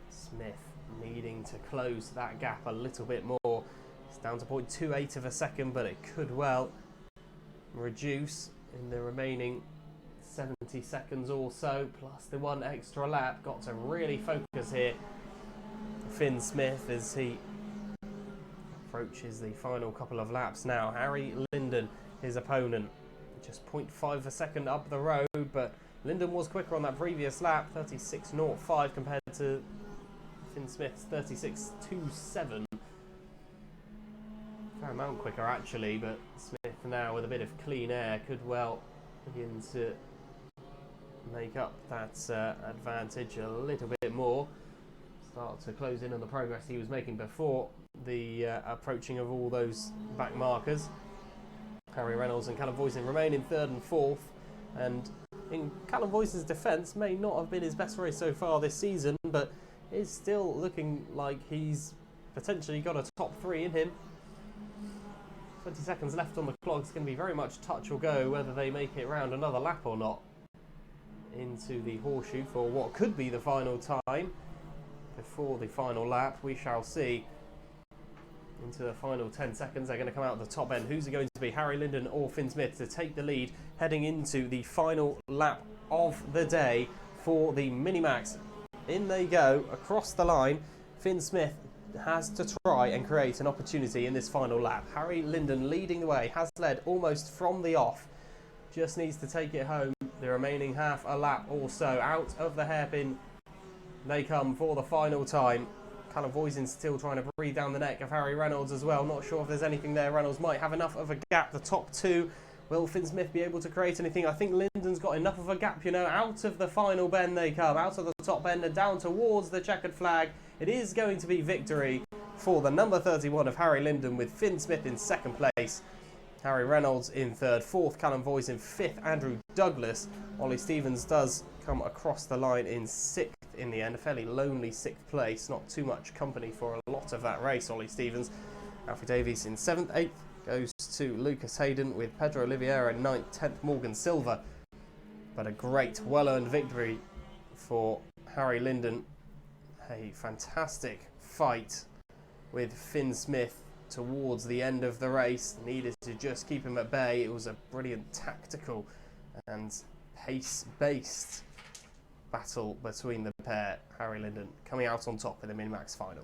Smith needing to close that gap a little bit more. It's down to 0.28 of a second, but it could well reduce in the remaining 70 seconds or so, plus the one extra lap. Got to really focus here. Finn Smith as he approaches the final couple of laps now. Harry Linden, his opponent, just 0.5 of a second up the road, but Linden was quicker on that previous lap, 36.05 compared to Finn Smith's 36.27. Fair amount quicker actually, but Smith now with a bit of clean air could well begin to make up that advantage a little bit more. Start to close in on the progress he was making before the approaching of all those back markers. Harry Reynolds and Callum Voisin remain in third and fourth, and in Callum Voisin's defence, may not have been his best race so far this season, but is still looking like he's potentially got a top three in him. 20 seconds left on the clock. It's going to be very much touch or go whether they make it round another lap or not into the horseshoe for what could be the final time before the final lap. We shall see. Into the final 10 seconds, they're going to come out at the top end. Who's it going to be, Harry Linden or Finn Smith, to take the lead heading into the final lap of the day for the Minimax? In they go across the line. Finn Smith has to try and create an opportunity in this final lap. Harry Linden leading the way, has led almost from the off. Just needs to take it home. The remaining half a lap or so. Out of the hairpin they come for the final time. Callum Voisin still trying to breathe down the neck of Harry Reynolds as well. Not sure if there's anything there. Reynolds might have enough of a gap. The top two. Will Finn Smith be able to create anything? I think Linden's got enough of a gap, you know. Out of the final bend they come. Out of the top bend and down towards the checkered flag. It is going to be victory for the number 31 of Harry Linden, with Finn Smith in second place. Harry Reynolds in third. Fourth, Callum Voisin. Fifth, Andrew Douglas. Ollie Stevens does come across the line in sixth in the end. A fairly lonely sixth place. Not too much company for a lot of that race, Ollie Stevens. Alfie Davies in seventh. Eighth goes to Lucas Hayden, with Pedro Oliveira in ninth. 10th, Morgan Silva. But a great, well-earned victory for Harry Linden. A fantastic fight with Finn Smith towards the end of the race. Needed to just keep him at bay. It was a brilliant tactical and pace-based battle between the pair. Harry Linden coming out on top in the Minimax final.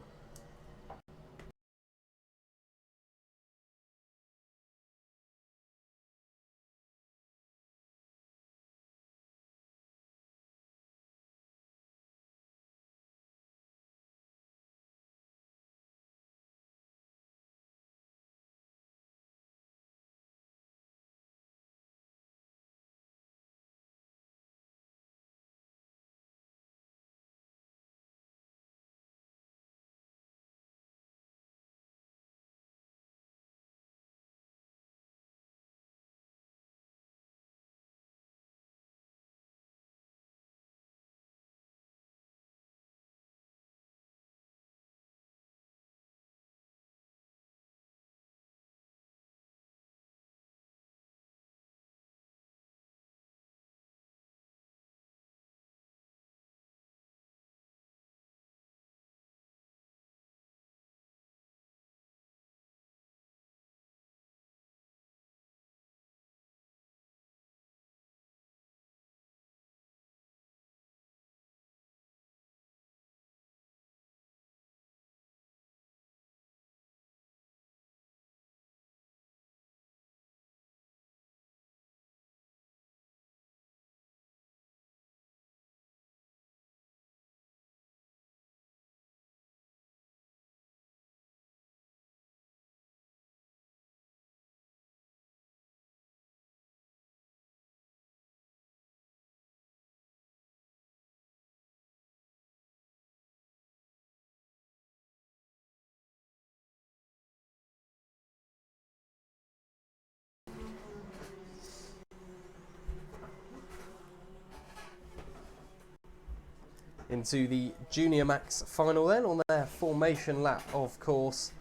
into the Junior Max final then on their formation lap, of course.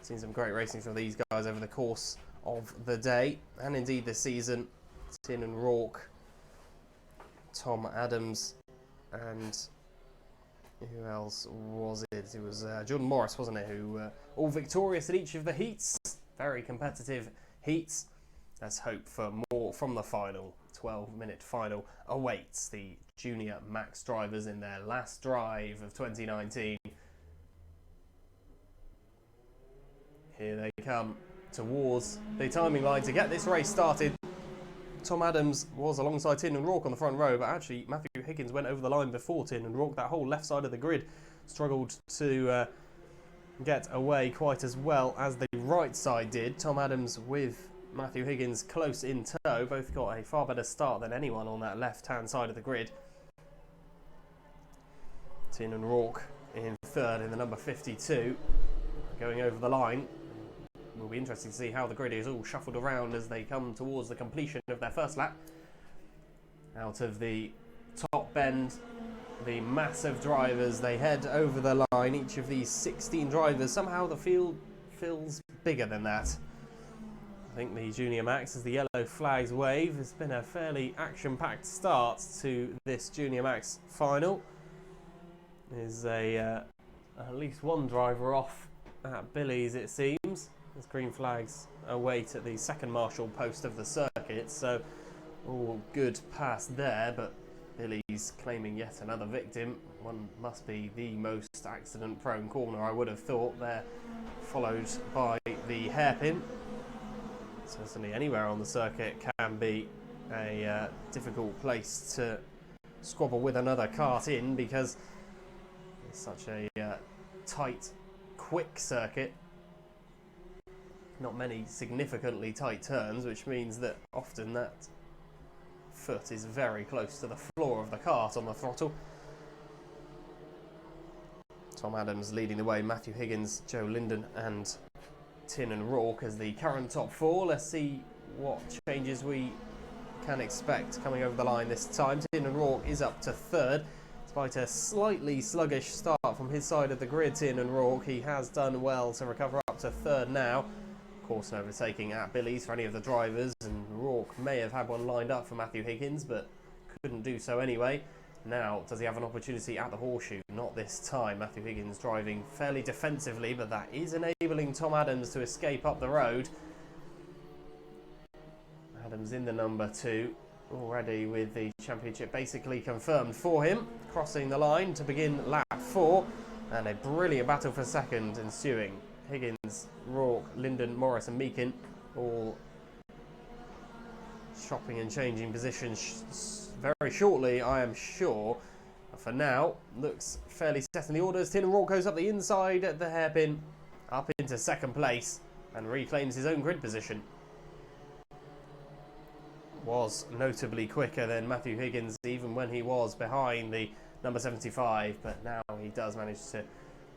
Seen some great racing from these guys over the course of the day and indeed the season. Tin and Rourke, Tom Adams, and who else was it? It was Jordan Morris, wasn't it, who all victorious at each of the heats. Very competitive heats. Let's hope for more from the final. 12-minute final awaits the Junior Max drivers in their last drive of 2019. Here they come towards the timing line to get this race started. Tom Adams was alongside Tin and Rourke on the front row, but actually Matthew Higgins went over the line before Tin and Rourke. That whole left side of the grid struggled to get away quite as well as the right side did. Tom Adams with Matthew Higgins close in tow. Both got a far better start than anyone on that left-hand side of the grid. Tin and Rourke in third in the number 52, going over the line. Will be interesting to see how the grid is all shuffled around as they come towards the completion of their first lap. Out of the top bend, the massive drivers, they head over the line. Each of these 16 drivers, somehow the field feels bigger than that. I think the Junior Max, as the yellow flags wave, has been a fairly action-packed start to this Junior Max final. There's at least one driver off at Billy's, it seems. As green flags await at the second marshal post of the circuit, so all good past there, but Billy's claiming yet another victim. One must be the most accident-prone corner, I would have thought, there, followed by the hairpin. Certainly anywhere on the circuit can be a difficult place to squabble with another kart in, because it's such a tight, quick circuit. Not many significantly tight turns, which means that often that foot is very close to the floor of the kart on the throttle. Tom Adams leading the way, Matthew Higgins, Joe Linden and Tin and Rourke as the current top four. Let's see what changes we can expect coming over the line this time. Tin and Rourke is up to third. Despite a slightly sluggish start from his side of the grid, Tin and Rourke, he has done well to recover up to third now. Of course, overtaking at Billy's for any of the drivers, and Rourke may have had one lined up for Matthew Higgins, but couldn't do so anyway. Now, does he have an opportunity at the horseshoe? Not this time. Matthew Higgins driving fairly defensively, but that is enabling Tom Adams to escape up the road. Adams in the number 2, already with the championship basically confirmed for him. Crossing the line to begin lap 4, and a brilliant battle for second ensuing. Higgins, Rourke, Linden, Morris and Meakin all shopping and changing positions very shortly, I am sure. For now, looks fairly set in the orders. Tin and Rourke goes up the inside at the hairpin, up into second place, and reclaims his own grid position. Was notably quicker than Matthew Higgins, even when he was behind the number 75, but now he does manage to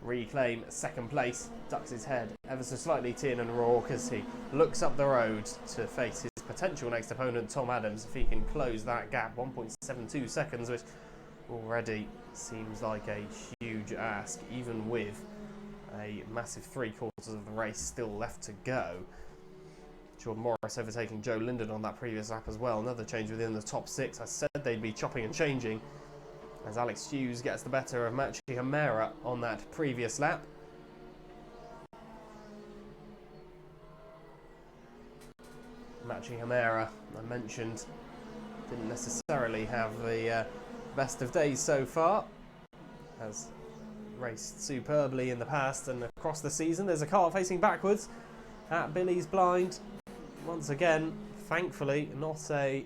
reclaim second place. Ducks his head ever so slightly, Tin and Rourke, as he looks up the road to face his potential next opponent, Tom Adams, if he can close that gap. 1.72 seconds, which already seems like a huge ask, even with a massive 3/4 of the race still left to go. Jordan Morris overtaking Joe Linden on that previous lap as well. Another change within the top 6. I said they'd be chopping and changing, as Alex Hughes gets the better of Machi Hamera on that previous lap. Machi Hamera, I mentioned, didn't necessarily have the best of days so far. Has raced superbly in the past and across the season. There's a car facing backwards at Billy's blind. Once again, thankfully, not a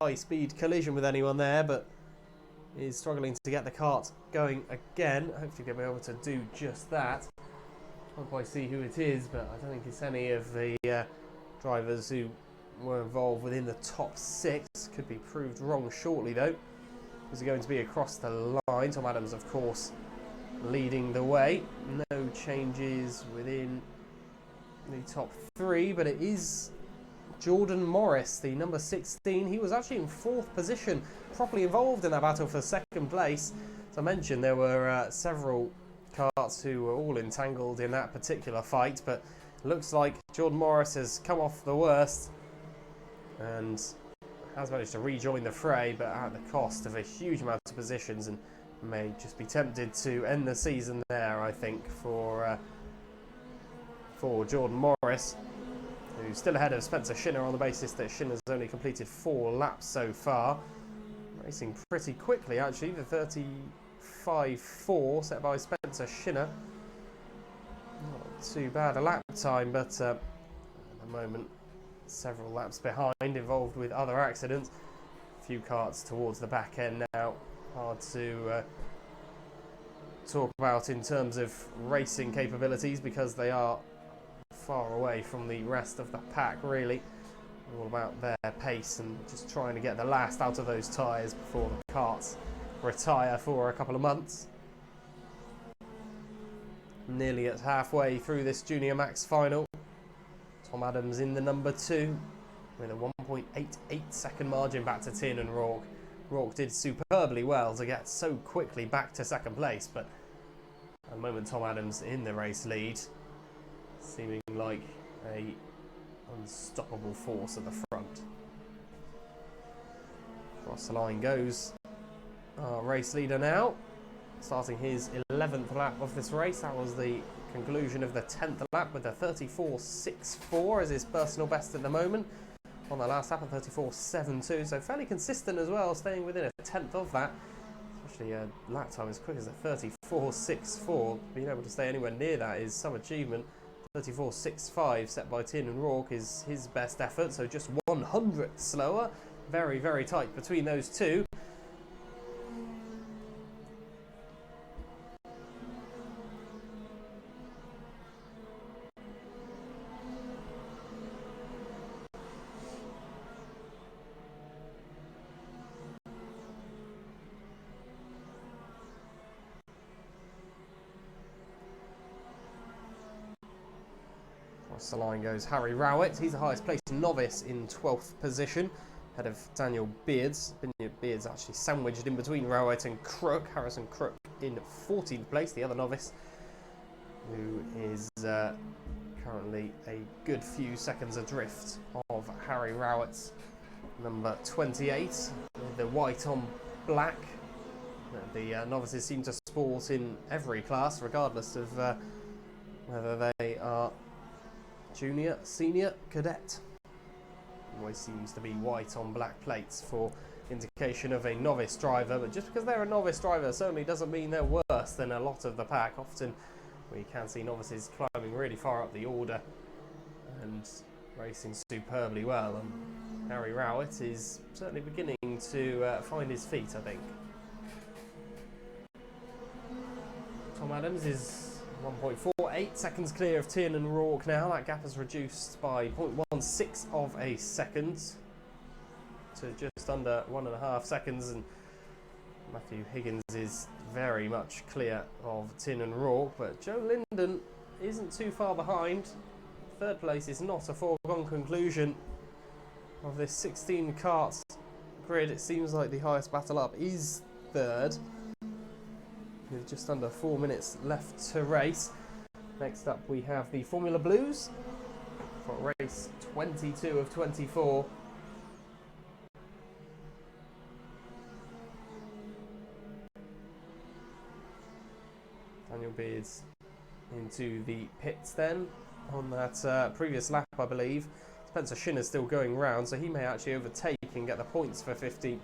high-speed collision with anyone there, but is struggling to get the kart going again. Hopefully he'll be able to do just that. Can't quite see who it is, but I don't think it's any of the drivers who were involved within the top 6. Could be proved wrong shortly though. Is it going to be across the line? Tom Adams, of course, leading the way. No changes within the top 3, but it is Jordan Morris, the number 16. He was actually in 4th position, properly involved in that battle for second place. As I mentioned, there were several karts who were all entangled in that particular fight, but it looks like Jordan Morris has come off the worst and has managed to rejoin the fray, but at the cost of a huge amount of positions, and may just be tempted to end the season there, I think, for Jordan Morris, who's still ahead of Spencer Shinner on the basis that Shinner's only completed 4 laps so far. Racing pretty quickly, actually, the 35.4 set by Spencer Shinner. Not too bad a lap time, but at the moment, several laps behind, involved with other accidents. A few karts towards the back end now. Hard to talk about in terms of racing capabilities because they are far away from the rest of the pack, really. All about their pace and just trying to get the last out of those tyres before the karts retire for a couple of months. Nearly at halfway through this Junior Max final. Tom Adams in the number 2 with a 1.88 second margin back to Tiernan Rourke. Rourke did superbly well to get so quickly back to second place, but at the moment Tom Adams in the race lead, seeming like a unstoppable force at the front. Across the line goes our race leader now, starting his 11th lap of this race. That was the conclusion of the 10th lap with a 34.64 as his personal best at the moment. On the last lap, a 34.72, so fairly consistent as well, staying within a tenth of that. Especially a lap time as quick as a 34.64. Being able to stay anywhere near that is some achievement. 34.65 set by Tiernan Rourke is his best effort, so just 100th slower. Very, very tight between those two. The line goes Harry Rowett. He's the highest placed novice in 12th position, ahead of Daniel Beards. Beards actually sandwiched in between Rowett and Crook. Harrison Crook in 14th place, the other novice, who is currently a good few seconds adrift of Harry Rowett's number 28, with the white on black. The novices seem to sport in every class, regardless of whether they are junior, senior, cadet. Always seems to be white on black plates for indication of a novice driver, but just because they're a novice driver certainly doesn't mean they're worse than a lot of the pack. Often we can see novices climbing really far up the order and racing superbly well, and Harry Rowett is certainly beginning to find his feet, I think. Tom Adams is 1.48 seconds clear of Tiernan Rourke now. That gap has reduced by 0.16 of a second to just under 1.5 seconds, and Matthew Higgins is very much clear of Tiernan Rourke, but Joe Linden isn't too far behind. Third place is not a foregone conclusion of this 16 karts grid. It seems like the highest battle up is third, with just under 4 minutes left to race. Next up we have the Formula Blues for race 22 of 24. Daniel Beards into the pits then on that previous lap, I believe. Spencer Shinner's still going round, so he may actually overtake and get the points for 15th.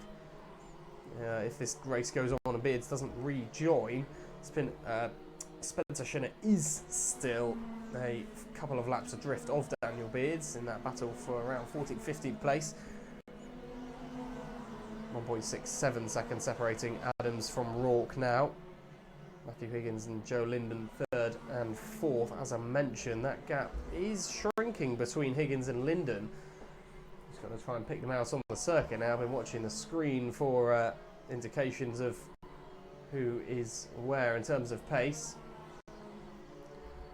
If this race goes on and Beards doesn't rejoin. Spencer Shinner is still a couple of laps adrift of Daniel Beards in that battle for around 14th, 15th place. 1.67 seconds separating Adams from Rourke now. Matthew Higgins and Joe Linden third and fourth. As I mentioned, that gap is shrinking between Higgins and Linden. Just got to try and pick them out on the circuit now. I've been watching the screen for indications of who is where in terms of pace.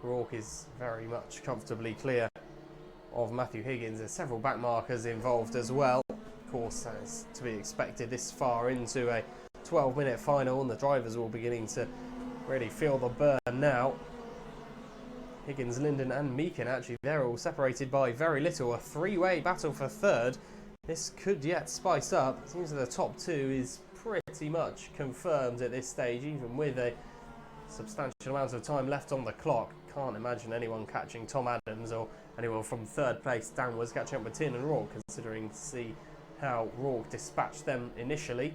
Rourke is very much comfortably clear of Matthew Higgins. There's several back markers involved as well. Of course, as to be expected this far into a 12-minute final, and the drivers are all beginning to really feel the burn now. Higgins, Linden and Meakin, actually, they're all separated by very little. A three-way battle for third. This could yet spice up. It seems that the top two is pretty much confirmed at this stage, even with a substantial amount of time left on the clock. Can't imagine anyone catching Tom Adams or anyone from third place downwards catching up with Tin and Rourke, considering to see how Rourke dispatched them initially.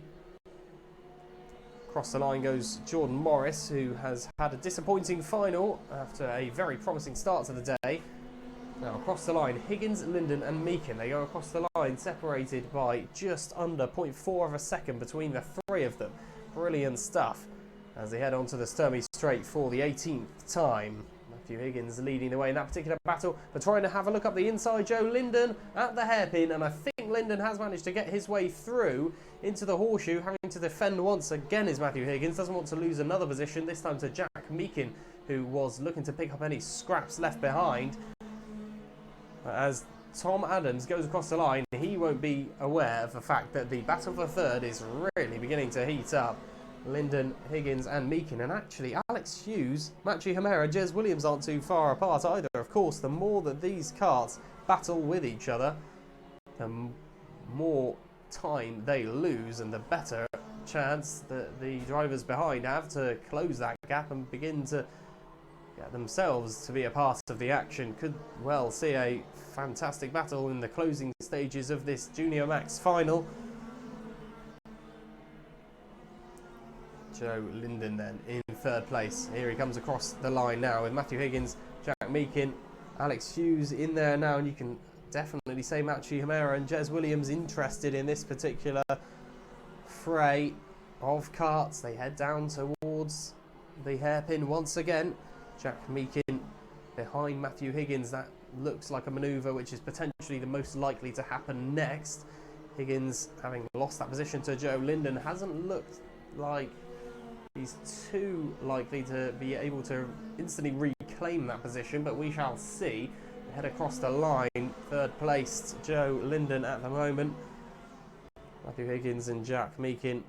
Across the line goes Jordan Morris, who has had a disappointing final after a very promising start to the day. Now across the line, Higgins, Linden and Meakin, they go across the line separated by just under 0.4 of a second between the three of them. Brilliant stuff as they head onto the Sturmey Straight for the 18th time. Matthew Higgins leading the way in that particular battle, but trying to have a look up the inside. Joe Linden at the hairpin, and I think Linden has managed to get his way through into the horseshoe. Having to defend once again is Matthew Higgins. Doesn't want to lose another position, this time to Jack Meakin, who was looking to pick up any scraps left behind. As Tom Adams goes across the line, he won't be aware of the fact that the battle for third is really beginning to heat up. Linden, Higgins and Meakin, and actually Alex Hughes, Machi Hamera, Jez Williams aren't too far apart either. Of course, the more that these karts battle with each other, the more time they lose and the better chance that the drivers behind have to close that gap and begin to get themselves to be a part of the action. Could well see a fantastic battle in the closing stages of this Junior Max final. Joe Linden then in third place. Here he comes across the line now with Matthew Higgins, Jack Meakin, Alex Hughes in there now, and you can definitely say Machi Hamera and Jez Williams interested in this particular fray of karts. They head down towards the hairpin once again. Jack Meakin behind Matthew Higgins. That looks like a manoeuvre which is potentially the most likely to happen next. Higgins, having lost that position to Joe Linden, hasn't looked like he's too likely to be able to instantly reclaim that position, but we shall see. Head across the line, third placed Joe Linden at the moment. Matthew Higgins and Jack Meakin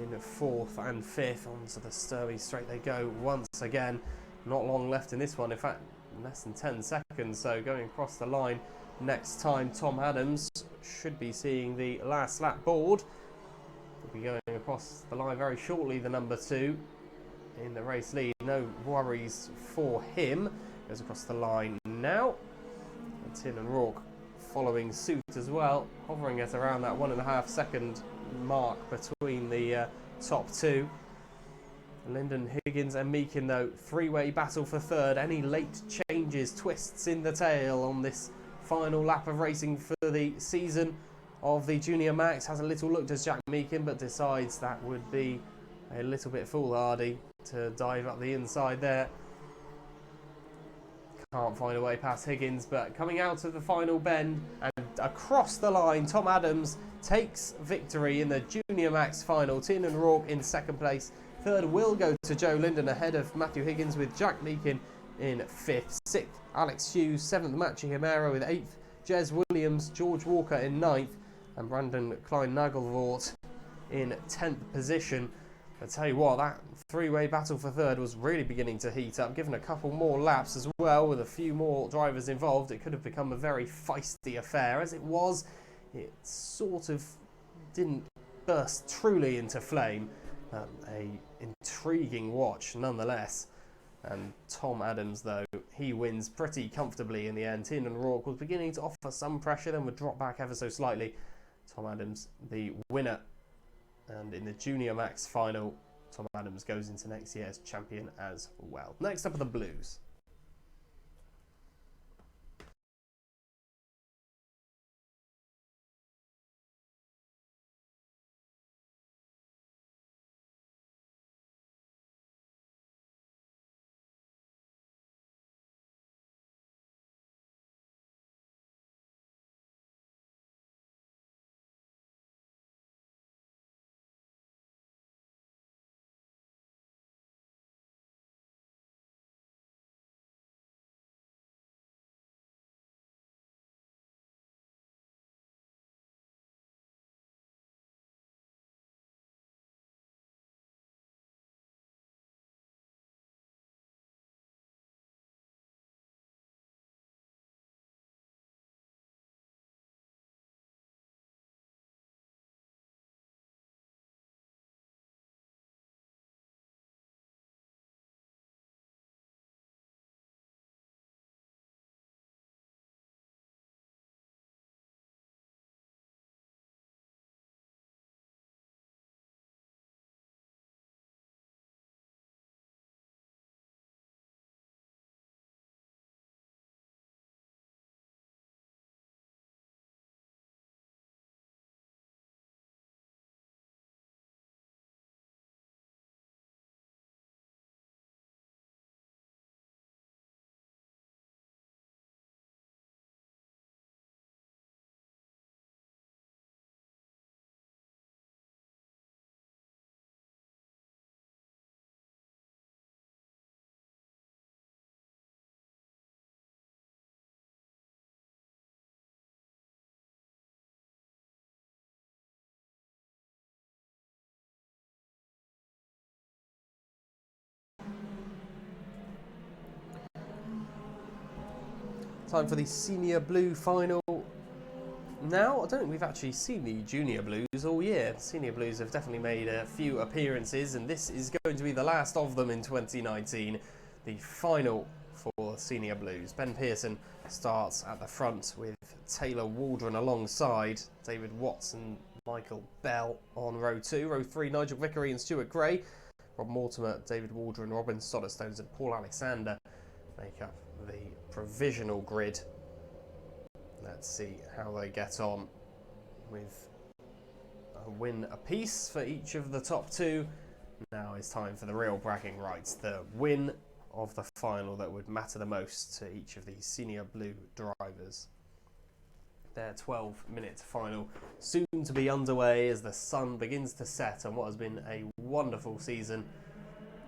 in fourth and fifth. Onto the Sturmey Straight they go once again. Not long left in this one, in fact less than 10 seconds, so going across the line next time. Tom Adams should be seeing the last lap board. Will be going across the line very shortly, the number 2 in the race lead. No worries for him. Goes across the line now. And Tin and Rourke following suit as well, hovering at around that 1.5 second mark between the top two. Linden, Higgins and Meakin though, three-way battle for third. Any late changes, twists in the tail on this final lap of racing for the season of the Junior Max? Has a little look to Jack Meakin, but decides that would be a little bit foolhardy to dive up the inside there. Can't find a way past Higgins, but coming out of the final bend and across the line, Tom Adams takes victory in the Junior Max final. Tin and Rourke in second place. Third will go to Joe Linden ahead of Matthew Higgins, with Jack Meakin in fifth. Sixth, Alex Hughes. Seventh, Machi Hamera with eighth. Jez Williams, George Walker in ninth, and Brandon Klein-Nagelvort in 10th position. I tell you what, that three-way battle for third was really beginning to heat up. Given a couple more laps as well, with a few more drivers involved, it could have become a very feisty affair. As it was, it sort of didn't burst truly into flame. A intriguing watch nonetheless. And Tom Adams, though, he wins pretty comfortably in the end. Tin and Rourke was beginning to offer some pressure, then would drop back ever so slightly. Tom Adams, the winner. And in the Junior Max final, Tom Adams goes into next year as champion as well. Next up are the Blues. Time for the Senior Blue final. Now, I don't think we've actually seen the Junior Blues all year. The Senior Blues have definitely made a few appearances, and this is going to be the last of them in 2019. The final for Senior Blues. Ben Pearson starts at the front with Taylor Waldron alongside David Watts and Michael Bell on row 2. Row 3, Nigel Vickery and Stuart Gray. Rob Mortimer, David Waldron, Robin Stodderstones and Paul Alexander make up the provisional grid. Let's see how they get on with a win apiece for each of the top 2. Now it's time for the real bragging rights, the win of the final that would matter the most to each of these Senior Blue drivers. Their 12-minute final soon to be underway as the sun begins to set on what has been a wonderful season.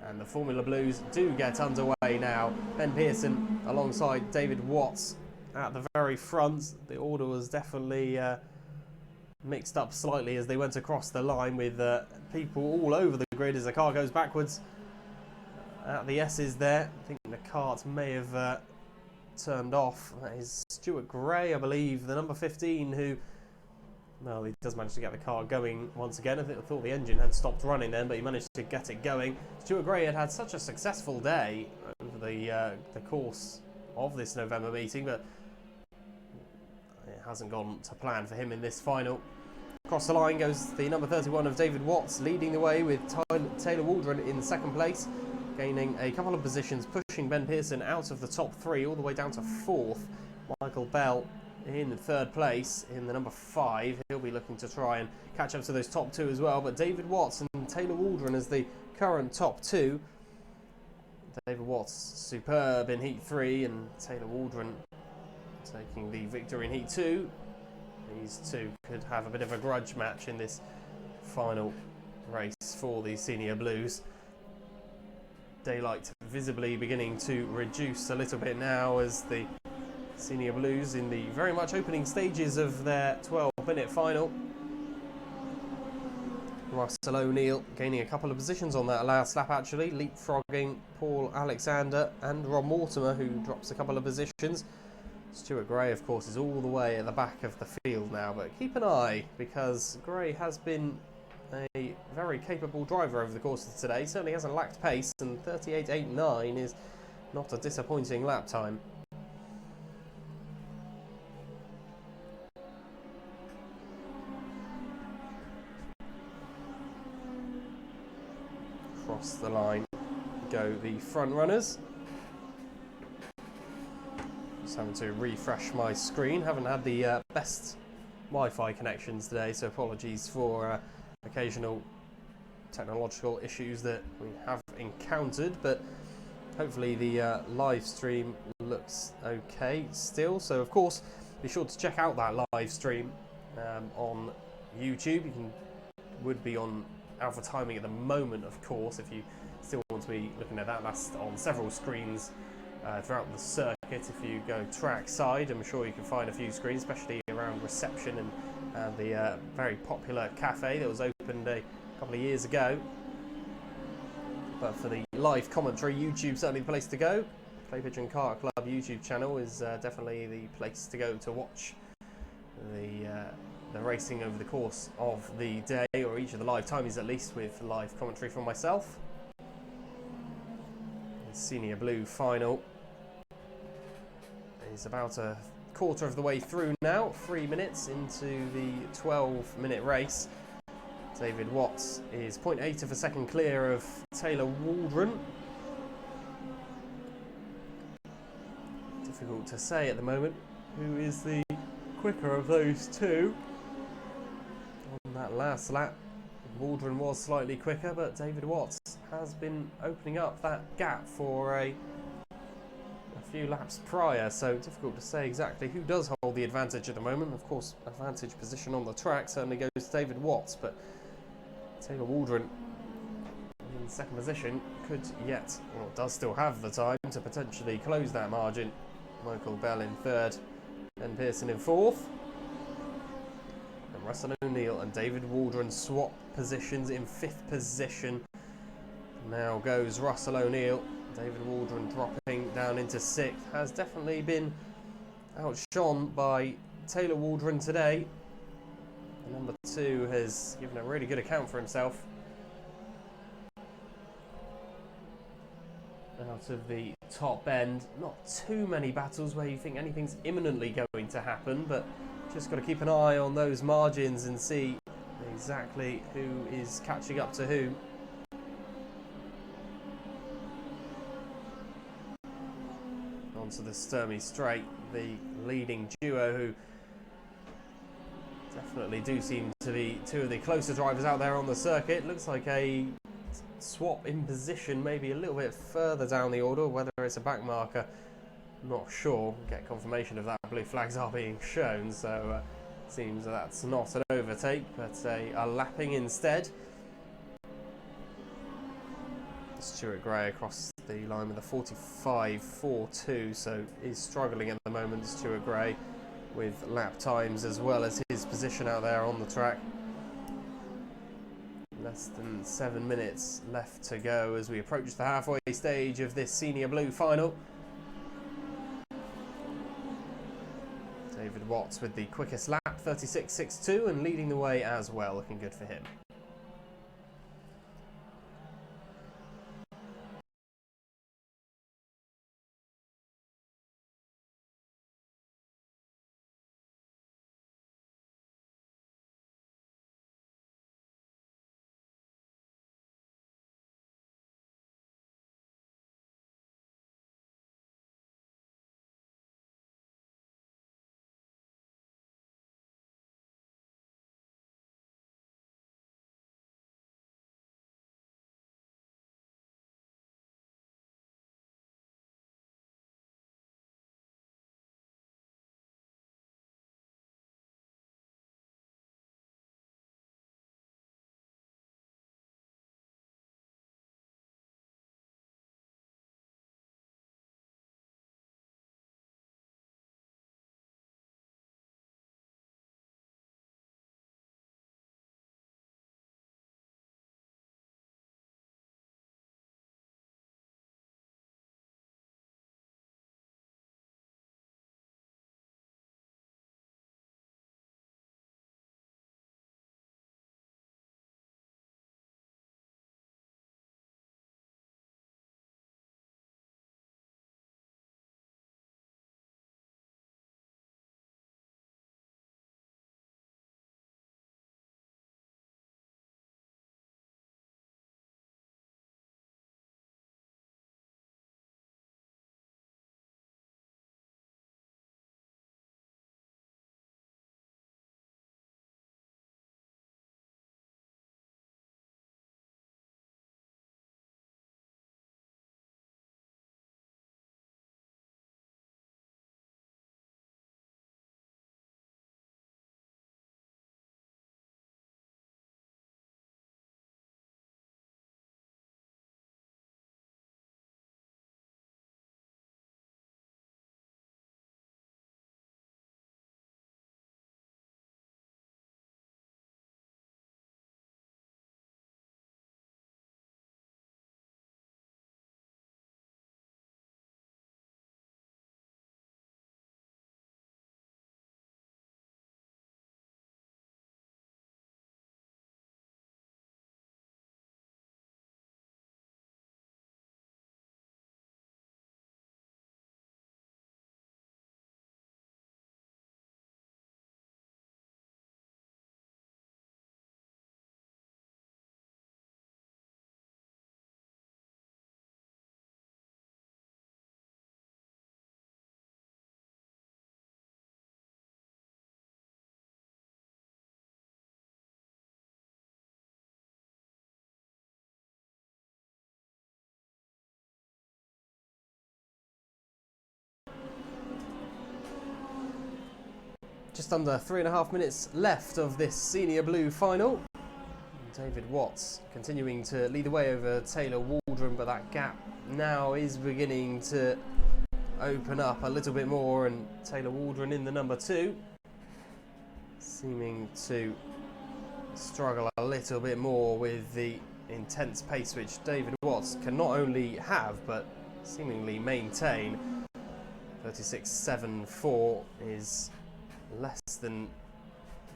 And the Formula Blues do get underway now. Ben Pearson alongside David Watts at the very front. The order was definitely mixed up slightly as they went across the line with people all over the grid as the car goes backwards. At the S's there, I think the kart may have turned off. That is Stuart Gray, I believe, the number 15, who, well, he does manage to get the car going once again. I thought the engine had stopped running then, but he managed to get it going. Stuart Gray had such a successful day over the course of this November meeting, but it hasn't gone to plan for him in this final. Across the line goes the number 31 of David Watts, leading the way with Taylor Waldron in second place, gaining a couple of positions, pushing Ben Pearson out of the top 3 all the way down to 4th. Michael Bell in third place in the number 5. He'll be looking to try and catch up to those top 2 as well, but David Watts and Taylor Waldron as the current top 2. David Watts superb in Heat 3 and Taylor Waldron taking the victory in Heat 2. These two could have a bit of a grudge match in this final race for the Senior Blues. Daylight visibly beginning to reduce a little bit now as the Senior Blues in the very much opening stages of their 12-minute final. Russell O'Neill gaining a couple of positions on that last lap actually, leapfrogging Paul Alexander and Rob Mortimer, who drops a couple of positions. Stuart Gray, of course, is all the way at the back of the field now, but keep an eye because Gray has been a very capable driver over the course of today. Certainly hasn't lacked pace, and 38.89 is not a disappointing lap time. Across the line go the front runners. Just having to refresh my screen. Haven't had the best Wi-Fi connections today, so apologies for occasional technological issues that we have encountered, but hopefully the live stream looks okay still. So of course, be sure to check out that live stream on YouTube. Would be on Alpha Timing at the moment, of course, if you still want to be looking at that. That's on several screens throughout the circuit. If you go track side, I'm sure you can find a few screens, especially around reception and the very popular cafe that was opened a couple of years ago. But for the live commentary, YouTube certainly the place to go. Pigeon Kart Club YouTube channel is definitely the place to go to watch the racing over the course of the day, or each of the live timings at least, with live commentary from myself. The Senior Blue final is about a quarter of the way through now, 3 minutes into the 12-minute race. David Watts is 0.8 of a second clear of Taylor Waldron. Difficult to say at the moment who is the quicker of those two. On that last lap, Waldron was slightly quicker, but David Watts has been opening up that gap for a few laps prior, so difficult to say exactly who does hold the advantage at the moment. Of course, advantage position on the track certainly goes to David Watts, but Taylor Waldron in second position could yet, or does still have the time to potentially close that margin. Michael Bell in third, Ben Pearson in fourth, and Russell O'Neill and David Waldron swap positions in fifth position. Now goes Russell O'Neill. David Waldron dropping down into sixth. Has definitely been outshone by Taylor Waldron today. The number 2 has given a really good account for himself. Out of the top end, not too many battles where you think anything's imminently going to happen, but just got to keep an eye on those margins and see exactly who is catching up to who. Onto the Sturmey Straight, the leading duo, who definitely do seem to be two of the closer drivers out there on the circuit. Looks like a swap in position, maybe a little bit further down the order, whether it's a back marker, not sure. Get confirmation of that. Blue flags are being shown, so seems that's not an overtake, but a lapping instead. Stuart Gray across the line with a 45.42, so is struggling at the moment, Stuart Gray, with lap times as well as his position out there on the track. Less than 7 minutes left to go as we approach the halfway stage of this Senior Blue final. David Watts with the quickest lap, 36.62, and leading the way as well, looking good for him. Just under 3.5 minutes left of this Senior Blue final. David Watts continuing to lead the way over Taylor Waldron, but that gap now is beginning to open up a little bit more, and Taylor Waldron in the number 2 seeming to struggle a little bit more with the intense pace which David Watts can not only have but seemingly maintain. 36.74 is less than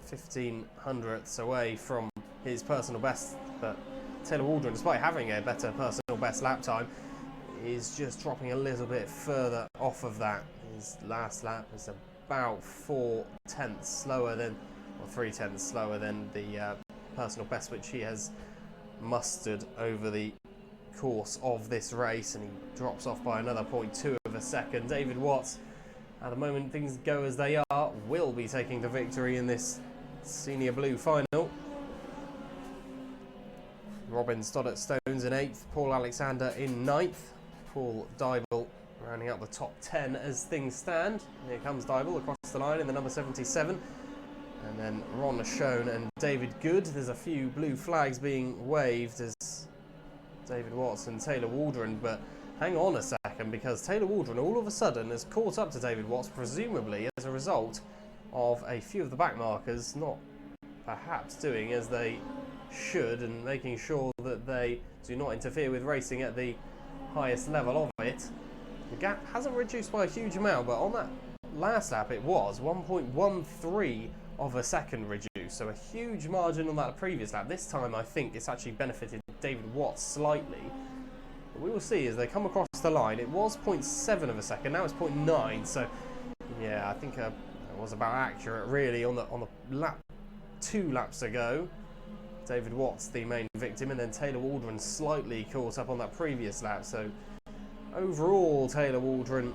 15 hundredths away from his personal best, but Taylor Waldron, despite having a better personal best lap time, is just dropping a little bit further off of that. His last lap is about 4/10 slower than, or 3/10 slower than the personal best which he has mustered over the course of this race, and he drops off by another 0.2 of a second. David Watts, at the moment things go as they are, will be taking the victory in this Senior Blue final. Robin Stoddart-Stones in 8th, Paul Alexander in 9th, Paul Dybel rounding out the top 10 as things stand. Here comes Dybel across the line in the number 77, and then Ron Schoen and David Good. There's a few blue flags being waved as David Watts and Taylor Waldron, but hang on a second, because Taylor Waldron all of a sudden has caught up to David Watts, presumably as a result of a few of the back markers not perhaps doing as they should and making sure that they do not interfere with racing at the highest level of it. The gap hasn't reduced by a huge amount, but on that last lap it was 1.13 of a second reduced, so a huge margin on that previous lap. This time I think it's actually benefited David Watts slightly, but we will see as they come across the line. It was 0.7 of a second, now it's 0.9, so yeah, I think it was about accurate really on the lap 2 laps ago. David Watts the main victim, and then Taylor Waldron slightly caught up on that previous lap, so overall Taylor Waldron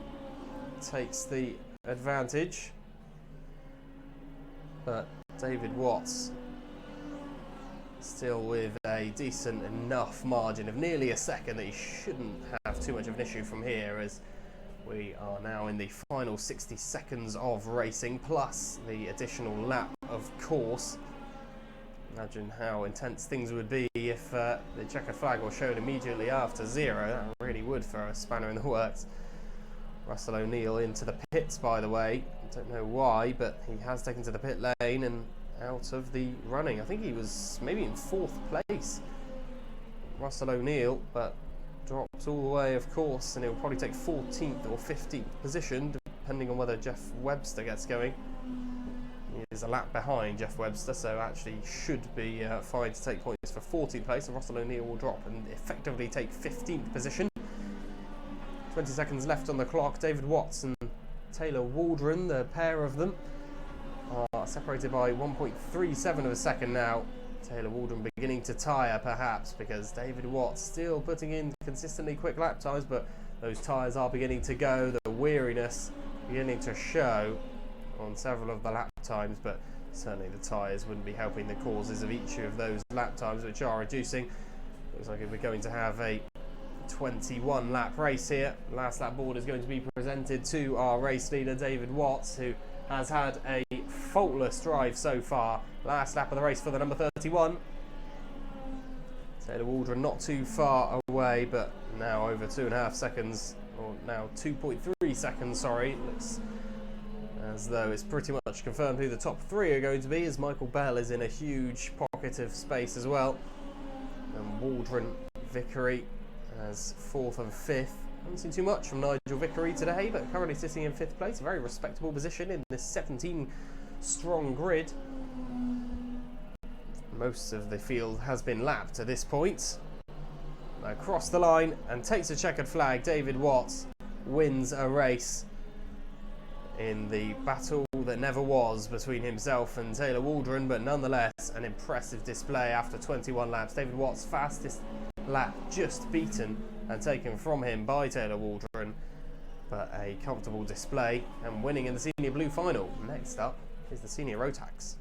takes the advantage, but David Watts still with a decent enough margin of nearly a second that he shouldn't have too much of an issue from here, as we are now in the final 60 seconds of racing, plus the additional lap, of course. Imagine how intense things would be if the checkered flag was shown immediately after 0. That really would throw a spanner in the works. Russell O'Neill into the pits, by the way. I don't know why, but he has taken to the pit lane and out of the running. I think he was maybe in 4th place, Russell O'Neill, but drops all the way, of course, and he'll probably take 14th or 15th position, depending on whether Jeff Webster gets going. He is a lap behind Jeff Webster, so actually should be fine to take points for 14th place, and Russell O'Neill will drop and effectively take 15th position. 20 seconds left on the clock. David Watts and Taylor Waldron, the pair of them, are separated by 1.37 of a second now. Taylor Waldron beginning to tire perhaps, because David Watts still putting in consistently quick lap times, but those tyres are beginning to go, the weariness beginning to show on several of the lap times, but certainly the tyres wouldn't be helping the causes of each of those lap times, which are reducing. Looks like we're going to have a 21 lap race here. Last lap board is going to be presented to our race leader David Watts, who has had a faultless drive so far. Last lap of the race for the number 31. Taylor Waldron not too far away, but now over 2.5 seconds, or now 2.3 seconds, sorry. Looks as though it's pretty much confirmed who the top 3 are going to be, as Michael Bell is in a huge pocket of space as well. And Waldron, Vickery as 4th and 5th. Haven't seen too much from Nigel Vickery today, but currently sitting in 5th place. A very respectable position in this 17-strong grid. Most of the field has been lapped to this point. Across the line and takes a checkered flag. David Watts wins a race in the battle that never was between himself and Taylor Waldron, but nonetheless an impressive display after 21 laps. David Watts' fastest lap just beaten and taken from him by Taylor Waldron, but a comfortable display and winning in the Senior Blue final. Next up is the Senior Rotax.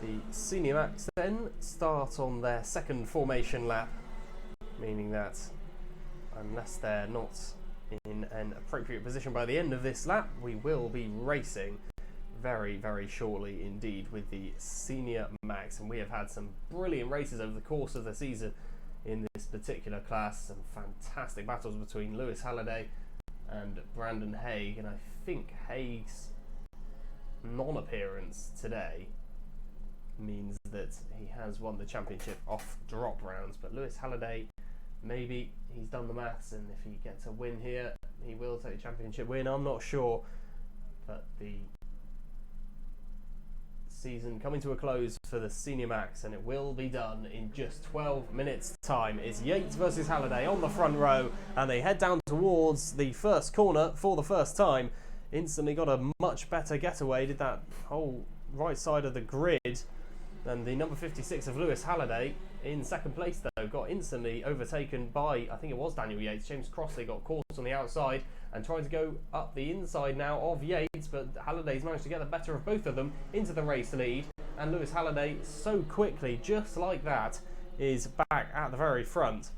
The Senior Max then start on their second formation lap, meaning that unless they're not in an appropriate position by the end of this lap, we will be racing very, very shortly indeed with the Senior Max. And we have had some brilliant races over the course of the season in this particular class. Some fantastic battles between Lewis Halliday and Brandon Haig. And I think Haig's non-appearance today means that he has won the championship off drop rounds. But Lewis Halliday, maybe he's done the maths, and if he gets a win here, he will take the championship win. I'm not sure, but the season coming to a close for the Senior Max, and it will be done in just 12 minutes time. It's Yates versus Halliday on the front row, and they head down towards the first corner for the first time. Instantly got a much better getaway, did that whole right side of the grid. And the number 56 of Lewis Halliday in second place, though, got instantly overtaken by, I think it was Daniel Yates. James Crossley got caught on the outside and tried to go up the inside now of Yates, but Halliday's managed to get the better of both of them into the race lead. And Lewis Halliday, so quickly, just like that, is back at the very front.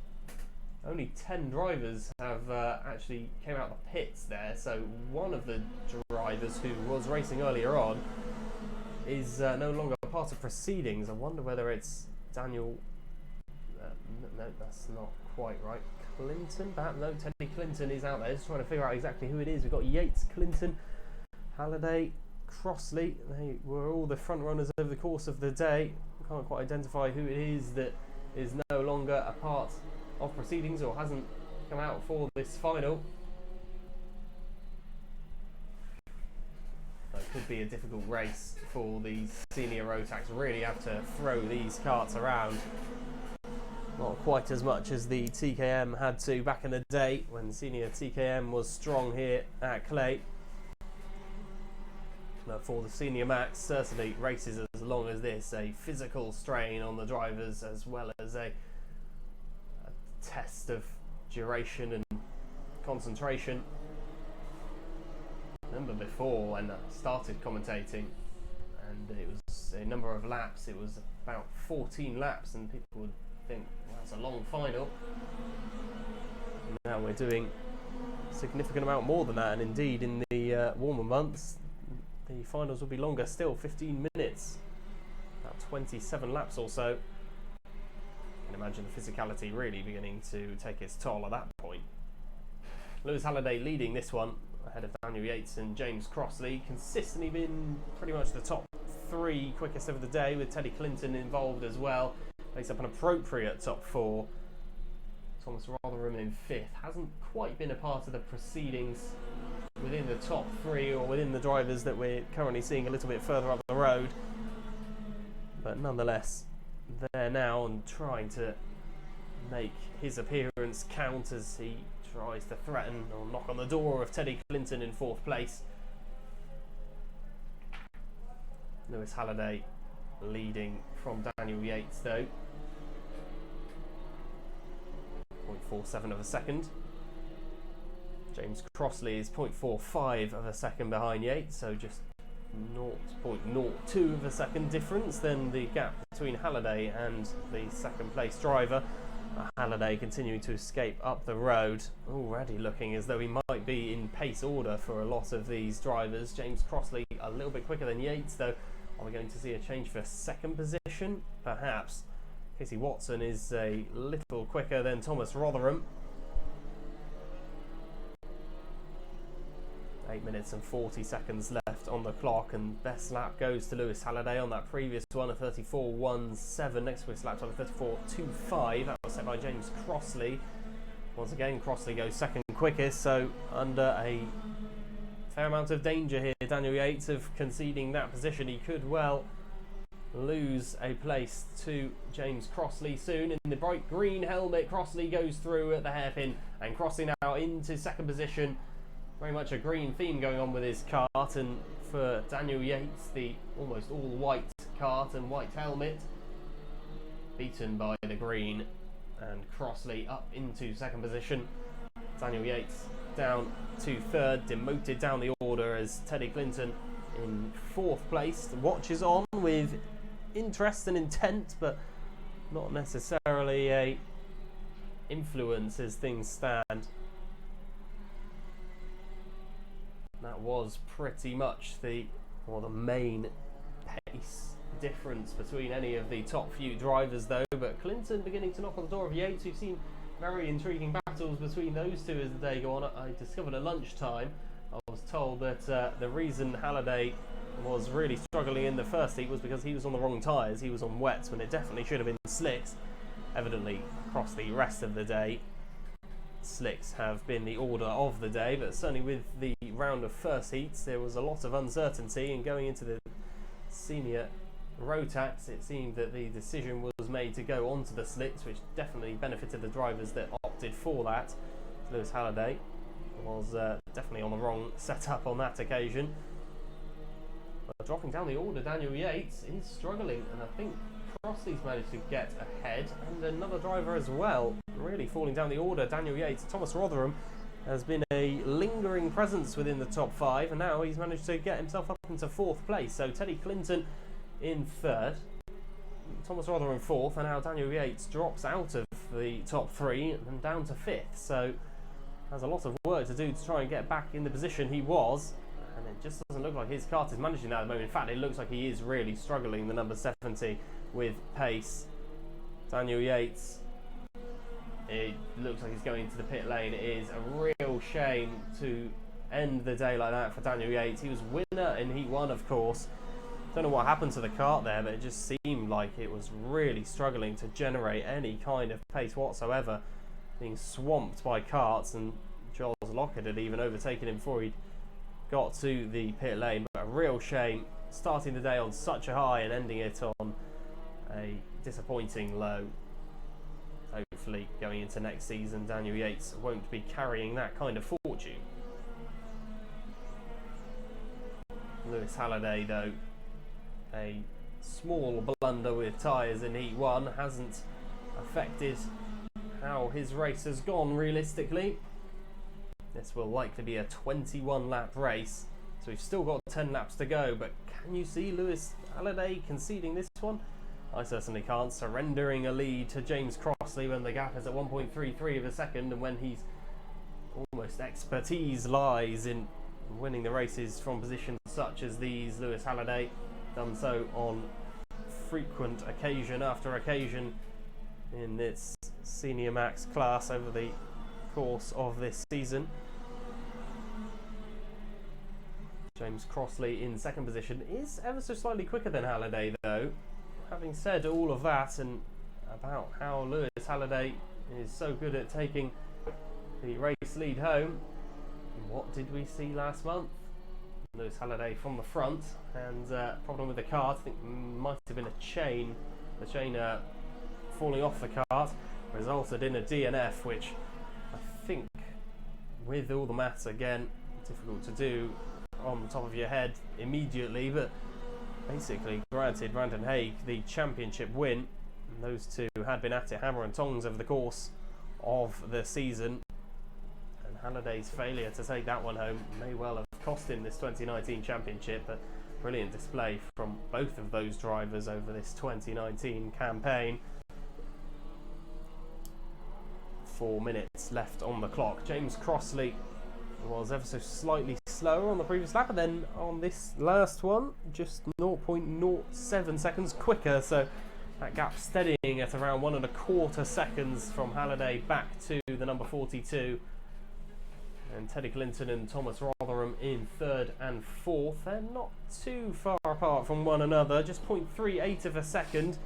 Only 10 drivers have actually came out the pits there, so one of the drivers who was racing earlier on is no longer part of proceedings. I wonder whether it's Daniel... no, that's not quite right. Clinton? Perhaps no, Teddy Clinton is out there. Just trying to figure out exactly who it is. We've got Yates, Clinton, Halliday, Crossley. They were all the front runners over the course of the day. Can't quite identify who it is that is no longer a part of proceedings or hasn't come out for this final. So it could be a difficult race for these senior Rotax. Really have to throw these karts around. Not quite as much as the TKM had to back in the day when senior TKM was strong here at Clay. But for the Senior Max, certainly races as long as this, a physical strain on the drivers as well as a test of duration and concentration. I remember before when I started commentating, and it was a number of laps, it was about 14 laps, and people would think, well, that's a long final. And now we're doing a significant amount more than that, and indeed in the warmer months the finals will be longer still, 15 minutes, about 27 laps or so. You can imagine the physicality really beginning to take its toll at that point. Lewis Halliday leading this one ahead of Daniel Yates and James Crossley. Consistently been pretty much the top three quickest of the day, with Teddy Clinton involved as well. Makes up an appropriate top four. Thomas Rotherham in fifth. Hasn't quite been a part of the proceedings within the top three or within the drivers that we're currently seeing a little bit further up the road. But nonetheless, there now and trying to make his appearance count as he tries to threaten or knock on the door of Teddy Clinton in fourth place. Lewis Halliday leading from Daniel Yates though. 0.47 of a second. James Crossley is 0.45 of a second behind Yates, so just 0.02 of a second difference. Then the gap between Halliday and the second place driver. Halliday continuing to escape up the road, already looking as though he might be in pace order for a lot of these drivers. James Crossley a little bit quicker than Yates though. Are we going to see a change for second position? Perhaps. Casey Watson is a little quicker than Thomas Rotherham. 8 minutes and 40 seconds left on the clock, and best lap goes to Lewis Halliday on that previous one, a 34.17. Next quickest lap time, a 34.25. That was set by James Crossley. Once again, Crossley goes second quickest, so under a fair amount of danger here. Daniel Yates of conceding that position. He could well lose a place to James Crossley soon. In the bright green helmet, Crossley goes through at the hairpin, and Crossley now into second position. Very much a green theme going on with his kart, and for Daniel Yates, the almost all white kart and white helmet, beaten by the green, and Crossley up into second position. Daniel Yates down to third, demoted down the order as Teddy Clinton in fourth place. The watch is on with interest and intent, but not necessarily a influence as things stand. That was pretty much the main pace difference between any of the top few drivers, though. But Clinton beginning to knock on the door of Yates. We've seen very intriguing battles between those two as the day go on. I discovered at lunchtime, I was told that the reason Halliday was really struggling in the first heat was because he was on the wrong tyres. He was on wets when it definitely should have been slicks. Evidently, across the rest of the day, slicks have been the order of the day, but certainly with the round of first heats, there was a lot of uncertainty, and going into the senior Rotax, it seemed that the decision was made to go onto the slicks, which definitely benefited the drivers that opted for that. Lewis Halliday was definitely on the wrong setup on that occasion. But dropping down the order, Daniel Yates is struggling, and I think Crossley's managed to get ahead, and another driver as well, really falling down the order. Daniel Yates. Thomas Rotherham has been a lingering presence within the top 5, and now he's managed to get himself up into 4th place. So Teddy Clinton in 3rd, Thomas Rotherham 4th, and now Daniel Yates drops out of the top 3 and down to 5th. So has a lot of work to do to try and get back in the position he was, and it just doesn't look like his kart is managing that at the moment. In fact, it looks like he is really struggling, the number 70, with pace. Daniel Yates, it looks like he's going to the pit lane. It is a real shame to end the day like that for Daniel Yates. He was winner in Heat 1, of course. Don't know what happened to the kart there, but it just seemed like it was really struggling to generate any kind of pace whatsoever, being swamped by karts, and Charles Lockett had even overtaken him before he'd got to the pit lane. But a real shame, starting the day on such a high and ending it on a disappointing low. Hopefully going into next season, Daniel Yates won't be carrying that kind of fortune. Lewis Halliday, though, a small blunder with tyres in Heat 1 hasn't affected how his race has gone realistically. This will likely be a 21 lap race, so we've still got 10 laps to go, but can you see Lewis Halliday conceding this one? I certainly can't. Surrendering a lead to James Crossley when the gap is at 1.33 of a second, and when he's almost expertise lies in winning the races from positions such as these. Lewis Halliday done so on frequent occasion after occasion in this Senior Max class over the course of this season. James Crossley in 2nd position is ever so slightly quicker than Halliday, though. Having said all of that, and about how Lewis Halliday is so good at taking the race lead home, what did we see last month? Lewis Halliday from the front, and problem with the kart, I think might have been a chain. The chain falling off the kart resulted in a DNF, which I think, with all the maths again, difficult to do on the top of your head immediately, but basically granted Brandon Haig the championship win. And those two had been at it hammer and tongs over the course of the season, and Halliday's failure to take that one home may well have cost him this 2019 championship. But brilliant display from both of those drivers over this 2019 campaign. 4 minutes left on the clock. James Crossley was ever so slightly slower on the previous lap, and then on this last one just 0.07 seconds quicker, so that gap steadying at around 1.25 seconds from Halliday back to the number 42. And Teddy Clinton and Thomas Rotherham in 3rd and 4th. They're not too far apart from one another, just 0.38 of a second.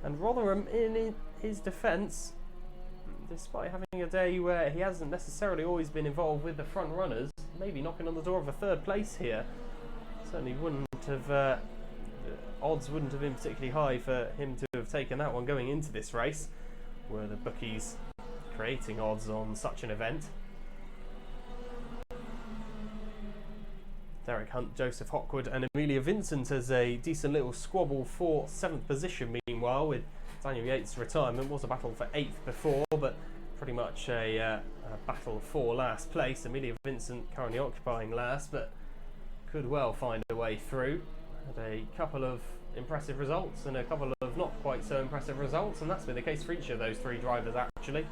And Rotherham, in his defence, despite having a day where he hasn't necessarily always been involved with the front runners, maybe knocking on the door of a 3rd place here. Certainly wouldn't have, odds wouldn't have been particularly high for him to have taken that one going into this race, were the bookies creating odds on such an event. Derek Hunt, Joseph Hockwood and Amelia Vincent as a decent little squabble for 7th position. Meanwhile, with Daniel Yates' retirement, was a battle for 8th before, but pretty much a battle for last place. Amelia Vincent currently occupying last, but could well find a way through. had a couple of impressive results and a couple of not quite so impressive results, and that's been the case for each of those three drivers actually.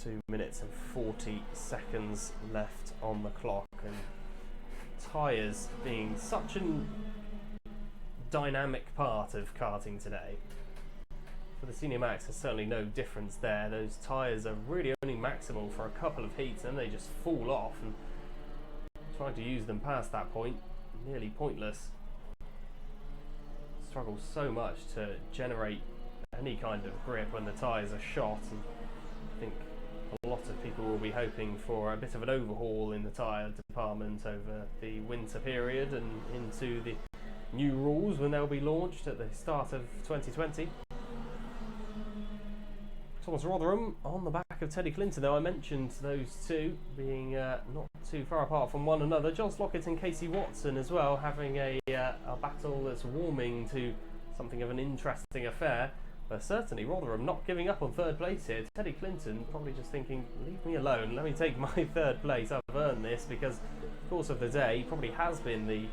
2 minutes and 40 seconds left on the clock, and tyres being such a dynamic part of karting today. For the Senior Max, there's certainly no difference there. Those tyres are really only maximal for a couple of heats, and then they just fall off, and trying to use them past that point, nearly pointless. Struggle so much to generate any kind of grip when the tyres are shot, and I think a lot of people will be hoping for a bit of an overhaul in the tyre department over the winter period and into the new rules when they'll be launched at the start of 2020. Thomas Rotherham on the back of Teddy Clinton, though. I mentioned those two being not too far apart from one another. Jos Lockett and Casey Watson as well, having a battle that's warming to something of an interesting affair. But certainly Rotherham not giving up on third place here. Teddy Clinton probably just thinking, leave me alone, let me take my third place. I've earned this, because of course of the day he probably has been the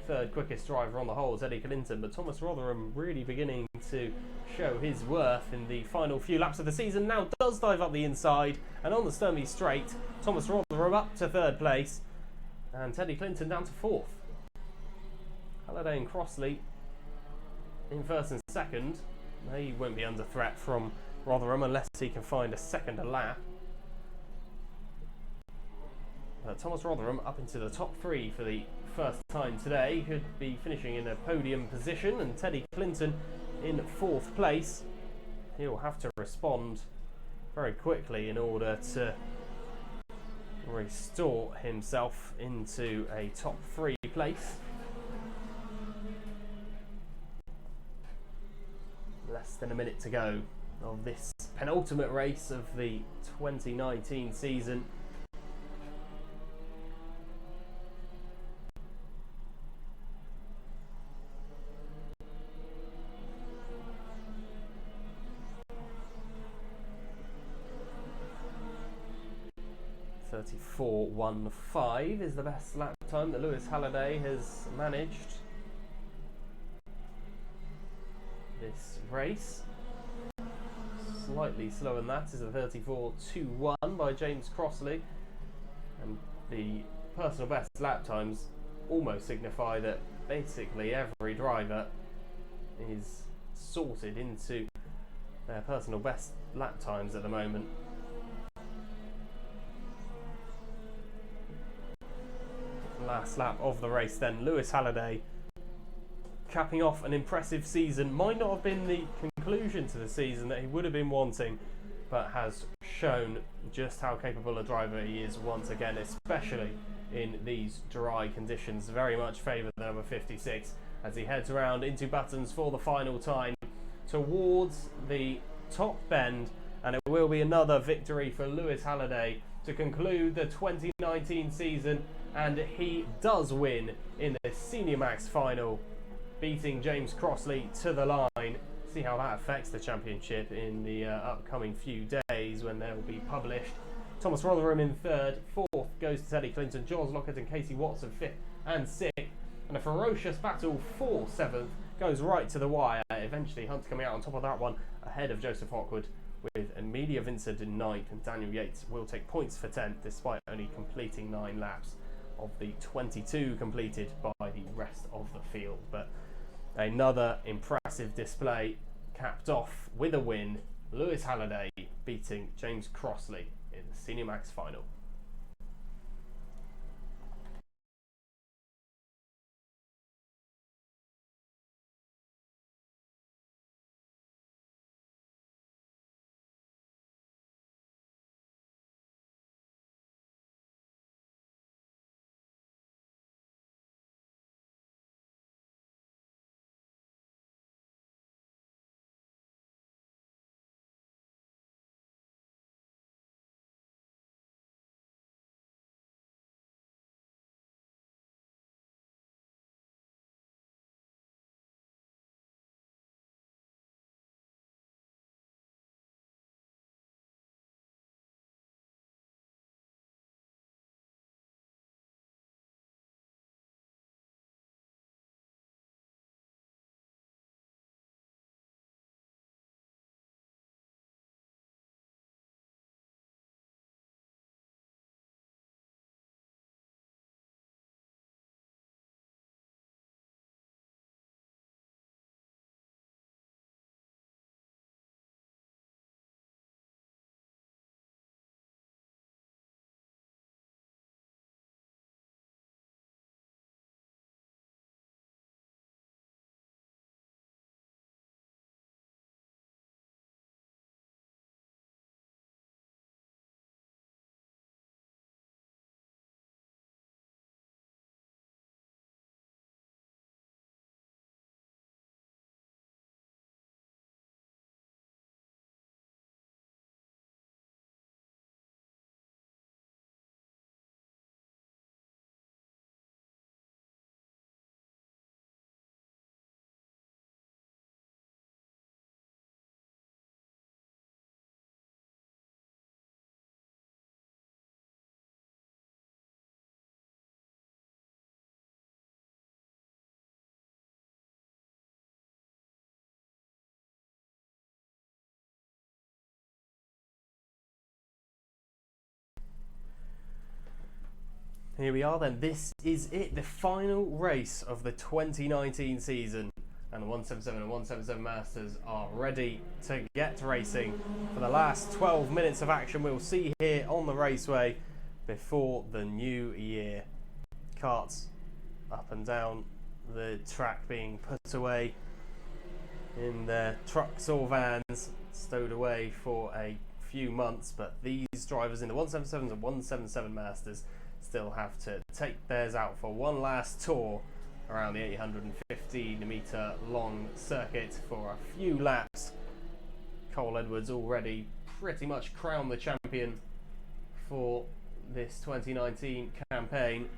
third quickest driver on the whole, Teddy Clinton, but Thomas Rotherham really beginning to show his worth in the final few laps of the season. Now does dive up the inside, and on the Sturmey straight, Thomas Rotherham up to third place and Teddy Clinton down to fourth. Halliday and Crossley in first and second. He won't be under threat from Rotherham unless he can find a second a lap. Thomas Rotherham up into the top three for the first time today, could be finishing in a podium position, and Teddy Clinton in fourth place. He'll have to respond very quickly in order to restore himself into a top three place. Less than a minute to go of this penultimate race of the 2019 season. .34.15 is the best lap time that Lewis Halliday has managed this race. Slightly slower than that is a 34.21 by James Crossley, and the personal best lap times almost signify that basically every driver is sorted into their personal best lap times at the moment. Last lap of the race then, Lewis Halliday capping off an impressive season. Might not have been the conclusion to the season that he would have been wanting, but has shown just how capable a driver he is once again, especially in these dry conditions. Very much favour the number 56 as he heads around into Buttons for the final time towards the top bend, and it will be another victory for Lewis Halliday to conclude the 2019 season, and he does win in the Senior Max final, beating James Crossley to the line. See how that affects the championship in the upcoming few days when they'll be published. Thomas Rotherham in third, fourth goes to Teddy Clinton, Jos Lockett and Casey Watson fifth and sixth, and a ferocious battle for seventh goes right to the wire. Eventually Hunt coming out on top of that one ahead of Joseph Hawkwood, with Emilia Vincent in ninth, and Daniel Yates will take points for 10th despite only completing 9 laps of the 22 completed by the rest of the field. But another impressive display capped off with a win. Lewis Halliday beating James Crossley in the Senior Max final. Here we are then, this is it, the final race of the 2019 season, and the 177 and 177 Masters are ready to get racing for the last 12 minutes of action we'll see here on the raceway before the new year. Karts up and down the track being put away in their trucks or vans, stowed away for a few months, but these drivers in the 177s and 177 Masters still have to take theirs out for one last tour around the 815 metre long circuit for a few laps. Cole Edwards already pretty much crowned the champion for this 2019 campaign,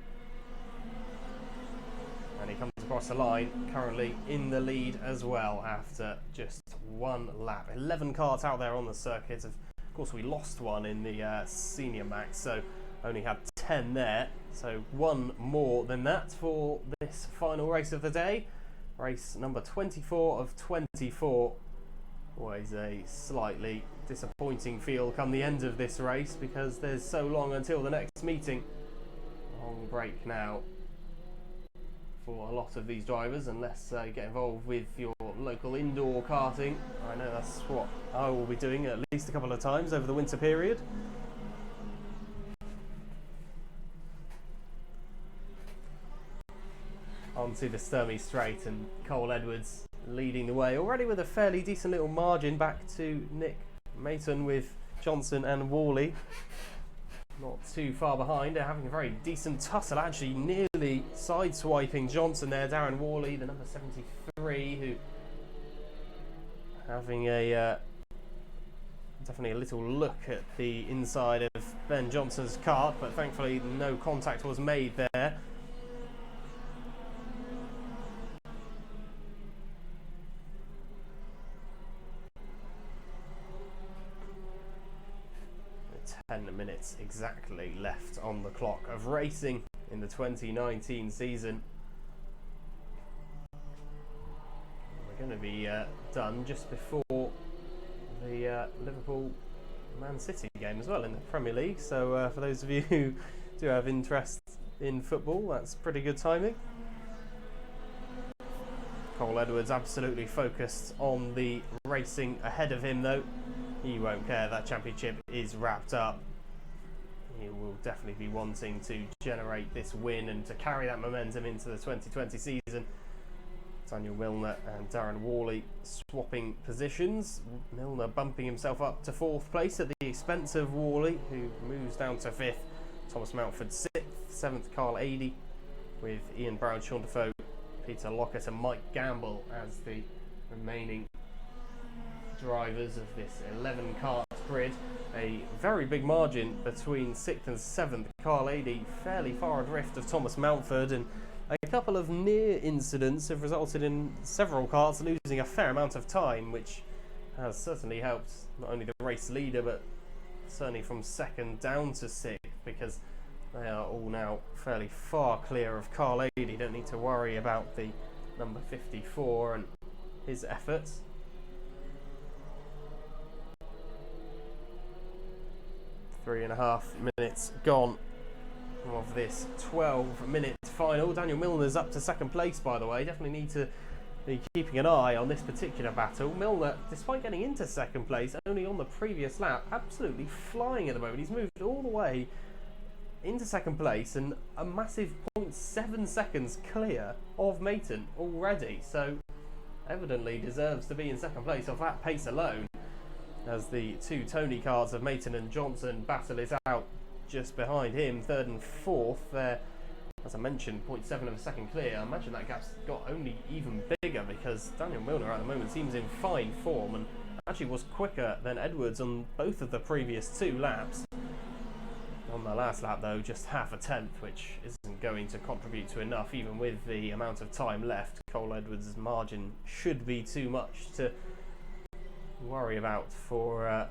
and he comes across the line currently in the lead as well after just one lap. 11 karts out there on the circuit. Of course, we lost one in the senior max, so only had 10 there, so one more than that for this final race of the day. Race number 24 of 24. Always a slightly disappointing feel come the end of this race because there's so long until the next meeting. Long break now for a lot of these drivers, unless you get involved with your local indoor karting. I know that's what I will be doing at least a couple of times over the winter period. Onto the Sturmey Straight, and Cole Edwards leading the way already with a fairly decent little margin back to Nick Mayton with Johnson and Worley. Not too far behind. They're having a very decent tussle, actually nearly sideswiping Johnson there. Darren Worley, the number 73, who having a definitely a little look at the inside of Ben Johnson's kart, but thankfully no contact was made there. Minutes exactly left on the clock of racing in the 2019 season. We're going to be done just before the Liverpool Man City game as well in the Premier League, so for those of you who do have interest in football, that's pretty good timing. Cole Edwards absolutely focused on the racing ahead of him though. He won't care, that championship is wrapped up. He will definitely be wanting to generate this win and to carry that momentum into the 2020 season. Daniel Milner and Darren Worley swapping positions. Milner bumping himself up to 4th place at the expense of Worley, who moves down to 5th. Thomas Mountford 6th, 7th Carl Adey, with Ian Brown, Sean Defoe, Peter Lockett and Mike Gamble as the remaining drivers of this 11 kart grid. A very big margin between 6th and 7th. Carl Adey fairly far adrift of Thomas Mountford, and a couple of near incidents have resulted in several karts losing a fair amount of time, which has certainly helped not only the race leader but certainly from 2nd down to 6th, because they are all now fairly far clear of Carl Adey. Don't need to worry about the number 54 and his efforts. Three and a half minutes gone of this 12-minute final. Daniel Milner's up to 2nd place, by the way. Definitely need to be keeping an eye on this particular battle. Milner, despite getting into 2nd place only on the previous lap, absolutely flying at the moment. He's moved all the way into 2nd place and a massive 0.7 seconds clear of Mayton already. So evidently deserves to be in 2nd place off that pace alone, as the two Tony karts of Mayton and Johnson battle it out just behind him. 3rd and 4th there, as I mentioned, 0.7 of a second clear. I imagine that gap's got only even bigger because Daniel Milner at the moment seems in fine form and actually was quicker than Edwards on both of the previous 2 laps. On the last lap though, just half a tenth, which isn't going to contribute to enough even with the amount of time left. Cole Edwards' margin should be too much to worry about for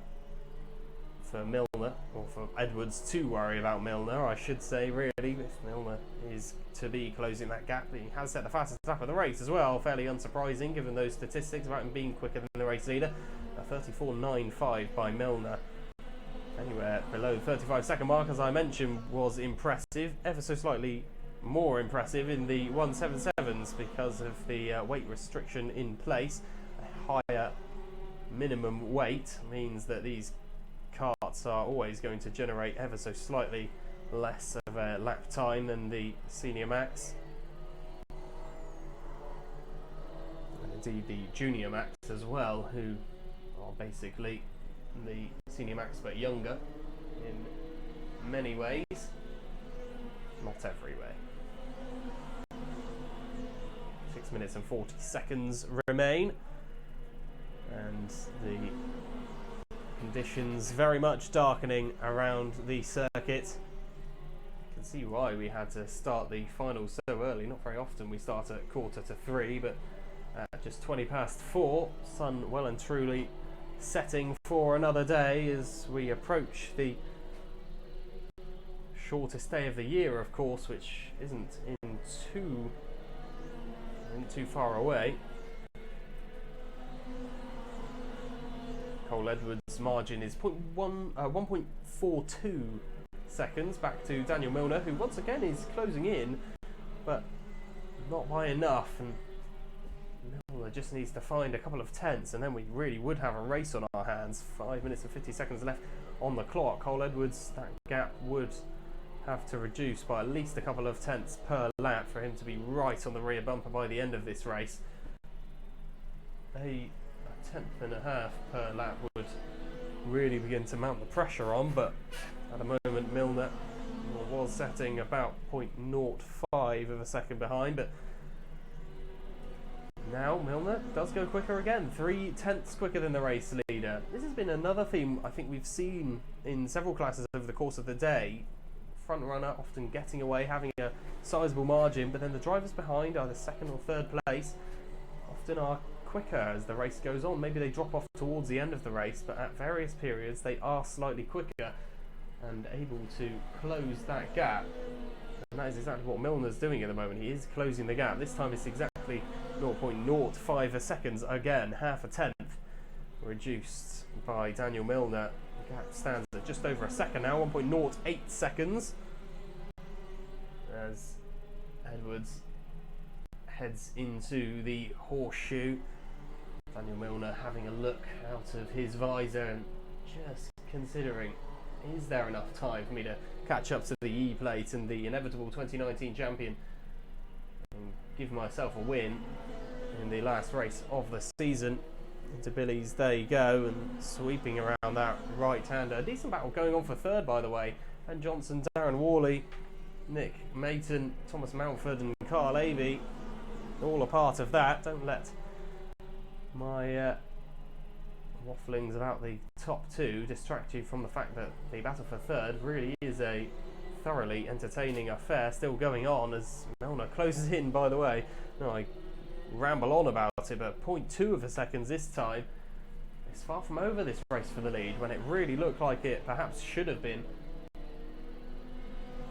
Milner, or for Edwards to worry about Milner, I should say, really. If Milner is to be closing that gap, he has set the fastest lap of the race as well, fairly unsurprising given those statistics about him being quicker than the race leader. A 34.95 by Milner. anywhere below the 35-second mark, as I mentioned, was impressive. Ever so slightly more impressive in the 177s because of the weight restriction in place. A higher minimum weight means that these karts are always going to generate ever so slightly less of a lap time than the Senior Max. And indeed the Junior Max as well, who are basically the Senior Max but younger in many ways, not every way. 6 minutes and 40 seconds remain, and the conditions very much darkening around the circuit. You can see why we had to start the finals so early. Not very often we start at 2:45, but just 20 past 4, sun well and truly setting for another day as we approach the shortest day of the year, of course, which isn't too far away. Cole Edwards' margin is 1.42 seconds back to Daniel Milner, who once again is closing in, but not by enough. And Milner just needs to find a couple of tenths, and then we really would have a race on our hands. 5 minutes and 50 seconds left on the clock. Cole Edwards, that gap would have to reduce by at least a couple of tenths per lap for him to be right on the rear bumper by the end of this race. A tenth and a half per lap would really begin to mount the pressure on, but at the moment Milner was setting about 0.05 of a second behind, but now Milner does go quicker again, 3 tenths quicker than the race leader. This has been another theme I think we've seen in several classes over the course of the day. Front runner often getting away, having a sizable margin, but then the drivers behind, either second or third place, often are quicker as the race goes on. Maybe they drop off towards the end of the race, but at various periods they are slightly quicker and able to close that gap. And that is exactly what Milner's doing at the moment. He is closing the gap. This time it's exactly 0.05 seconds again, half a tenth reduced by Daniel Milner. The gap stands at just over a second now, 1.08 seconds, as Edwards heads into the horseshoe. Daniel Milner having a look out of his visor and just considering, is there enough time for me to catch up to the E-plate and the inevitable 2019 champion and give myself a win in the last race of the season? Into Billy's, there you go, and sweeping around that right-hander. A decent battle going on for third, by the way. Ben Johnson, Darren Worley, Nick Mayton, Thomas Mountford and Carl Avey, all a part of that. Don't let my wafflings about the top two distract you from the fact that the battle for third really is a thoroughly entertaining affair still going on as Milner closes in, by the way. No, I ramble on about it, but 0.2 of a seconds this time. It's far from over, this race for the lead, when it really looked like it perhaps should have been.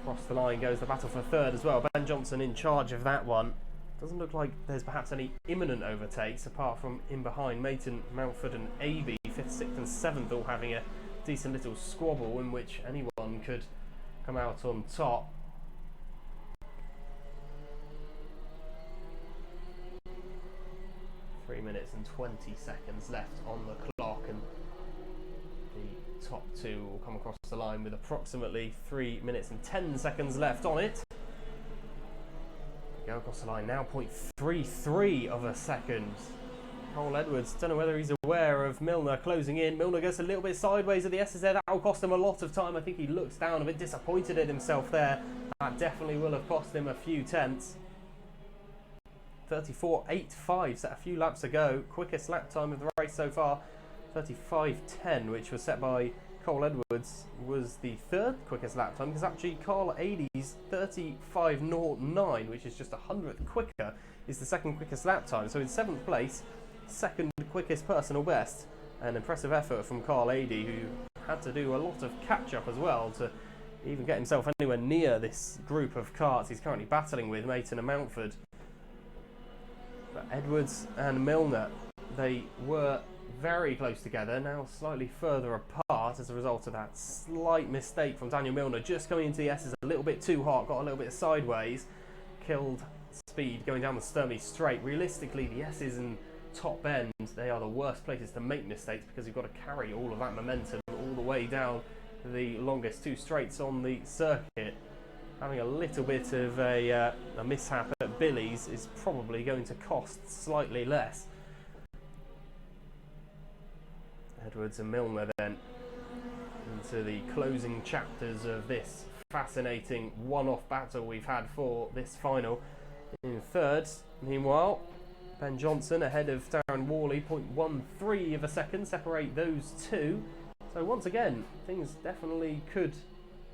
Across the line goes the battle for third as well. Ben Johnson in charge of that one. Doesn't look like there's perhaps any imminent overtakes apart from in behind Mayton, Mountford and Avey, 5th, 6th and 7th, all having a decent little squabble in which anyone could come out on top. Three minutes and 20 seconds left on the clock, and the top two will come across the line with approximately 3 minutes and 10 seconds left on it. Go across the line now, 0.33 of a second. Cole Edwards, don't know whether he's aware of Milner closing in. Milner goes a little bit sideways at the S's there. That will cost him a lot of time. I think he looks down a bit disappointed at himself there. That definitely will have cost him a few tenths. 34.85, set a few laps ago. Quickest lap time of the race so far. 35.10, which was set by Cole Edwards, was the third quickest lap time, because actually Carl Adey's 35.09, which is just a hundredth quicker, is the second quickest lap time. So in 7th place, second quickest personal best. An impressive effort from Carl Adey, who had to do a lot of catch-up as well to even get himself anywhere near this group of karts he's currently battling with, Mayton and Mountford. But Edwards and Milner, they were very close together, now slightly further apart. start as a result of that slight mistake from Daniel Milner. Just coming into the S's a little bit too hot, got a little bit sideways, killed speed going down the Sturmey straight. Realistically, the S's and top end, they are the worst places to make mistakes because you've got to carry all of that momentum all the way down the longest two straights on the circuit. Having a little bit of a mishap at Billy's is probably going to cost slightly less. Edwards and Milner then into the closing chapters of this fascinating one-off battle we've had for this final. In third, meanwhile, Ben Johnson ahead of Darren Worley, 0.13 of a second separate those two. So once again, things definitely could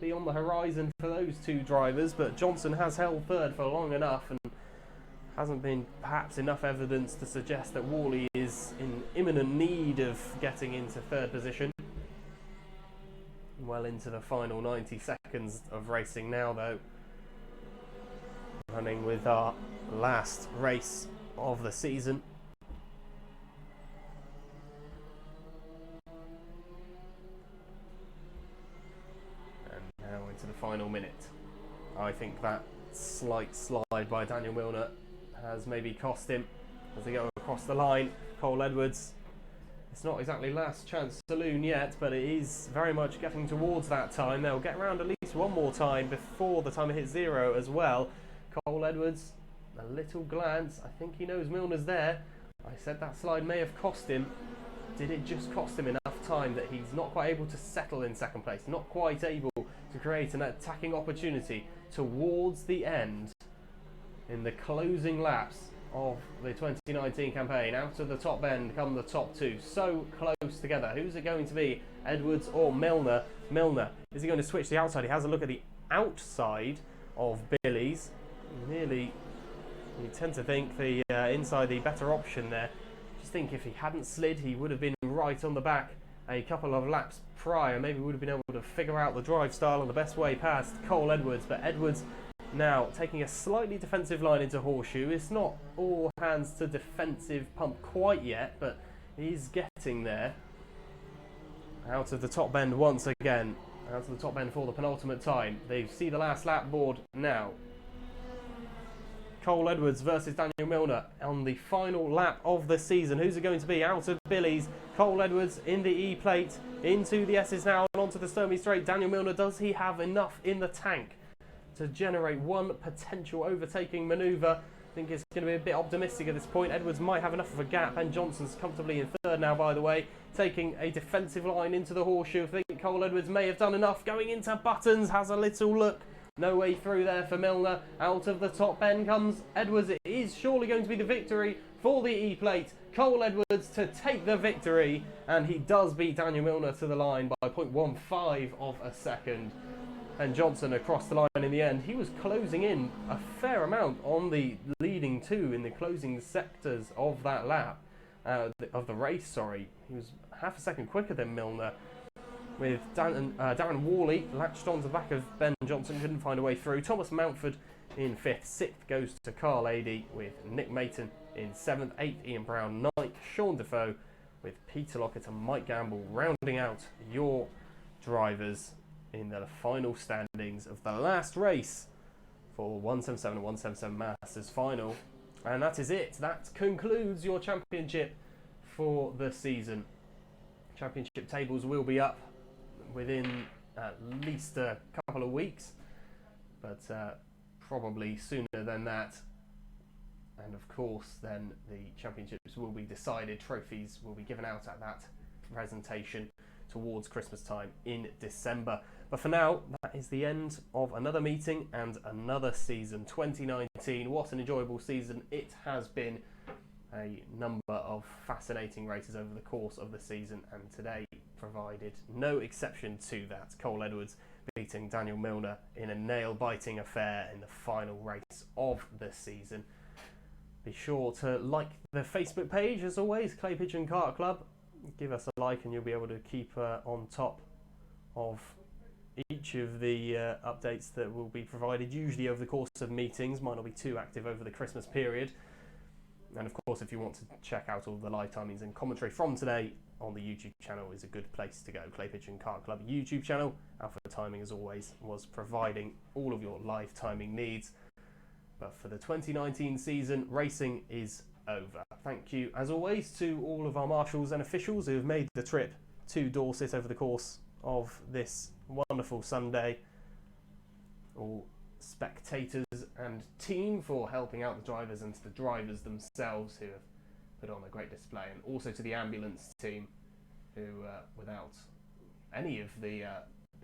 be on the horizon for those two drivers, but Johnson has held third for long enough and hasn't been perhaps enough evidence to suggest that Worley is in imminent need of getting into third position. Well into the final 90 seconds of racing now though. Running with our last race of the season. And now into the final minute. I think that slight slide by Daniel Milner has maybe cost him as they go across the line. Cole Edwards, it's not exactly last chance saloon yet, but it is very much getting towards that time. They'll get around at least one more time before the time it hits zero as well. Cole Edwards, a little glance, I think he knows Milner's there. I said that slide may have cost him. Did it just cost him enough time that he's not quite able to settle in second place, not quite able to create an attacking opportunity towards the end in the closing laps of the 2019 campaign? Out of the top end come the top two, so close together. Who's it going to be, Edwards or Milner? Milner, is he going to switch the outside? He has a look at the outside of Billy's. Nearly, you tend to think the inside the better option there. Just think if he hadn't slid, he would have been right on the back a couple of laps prior. Maybe would have been able to figure out the drive style and the best way past Cole Edwards, but Edwards now taking a slightly defensive line into Horseshoe. It's not all hands to defensive pump quite yet, but he's getting there. Out of the top bend once again. Out of the top bend for the penultimate time. They see the last lap board now. Cole Edwards versus Daniel Milner on the final lap of the season. Who's it going to be? Out of Billy's, Cole Edwards in the E-plate, into the S's now and onto the Sturmey straight. Daniel Milner, does he have enough in the tank to generate one potential overtaking manoeuvre? I think it's going to be a bit optimistic at this point. Edwards might have enough of a gap, and Johnson's comfortably in third now, by the way, taking a defensive line into the Horseshoe. I think Cole Edwards may have done enough. Going into Buttons, has a little look. No way through there for Milner. Out of the top end comes Edwards. It is surely going to be the victory for the E-plate. Cole Edwards to take the victory, and he does beat Daniel Milner to the line by 0.15 of a second. And Johnson across the line in the end. He was closing in a fair amount on the leading two in the closing sectors of that lap, of the race, sorry. He was half a second quicker than Milner. With Darren Worley latched onto the back of Ben Johnson, couldn't find a way through. Thomas Mountford in fifth. Sixth goes to Carl Adey with Nick Mayton in seventh. Eighth, Ian Brown. Ninth, Sean Defoe with Peter Lockett and Mike Gamble rounding out your drivers in the final standings of the last race for 177 and 177 Masters final. And that is it. That concludes your championship for the season. Championship tables will be up within at least a couple of weeks, but probably sooner than that. And of course then the championships will be decided, trophies will be given out at that presentation towards Christmas time in December. But for now, that is the end of another meeting and another season. 2019, what an enjoyable season it has been. A number of fascinating races over the course of the season, and today provided no exception to that. Cole Edwards beating Daniel Milner in a nail-biting affair in the final race of the season. Be sure to like the Facebook page, as always, Pigeon Kart Club. Give us a like and you'll be able to keep on top of each of the updates that will be provided, usually over the course of meetings. Might not be too active over the Christmas period. And of course, if you want to check out all the live timings and commentary from today, on the YouTube channel is a good place to go. Pigeon Kart Club YouTube channel. Alpha Timing, as always, was providing all of your live timing needs. But for the 2019 season, racing is over. Thank you, as always, to all of our marshals and officials who have made the trip to Dorset over the course of this wonderful Sunday. All spectators and team for helping out the drivers, and to the drivers themselves who have put on a great display, and also to the ambulance team who, without any of the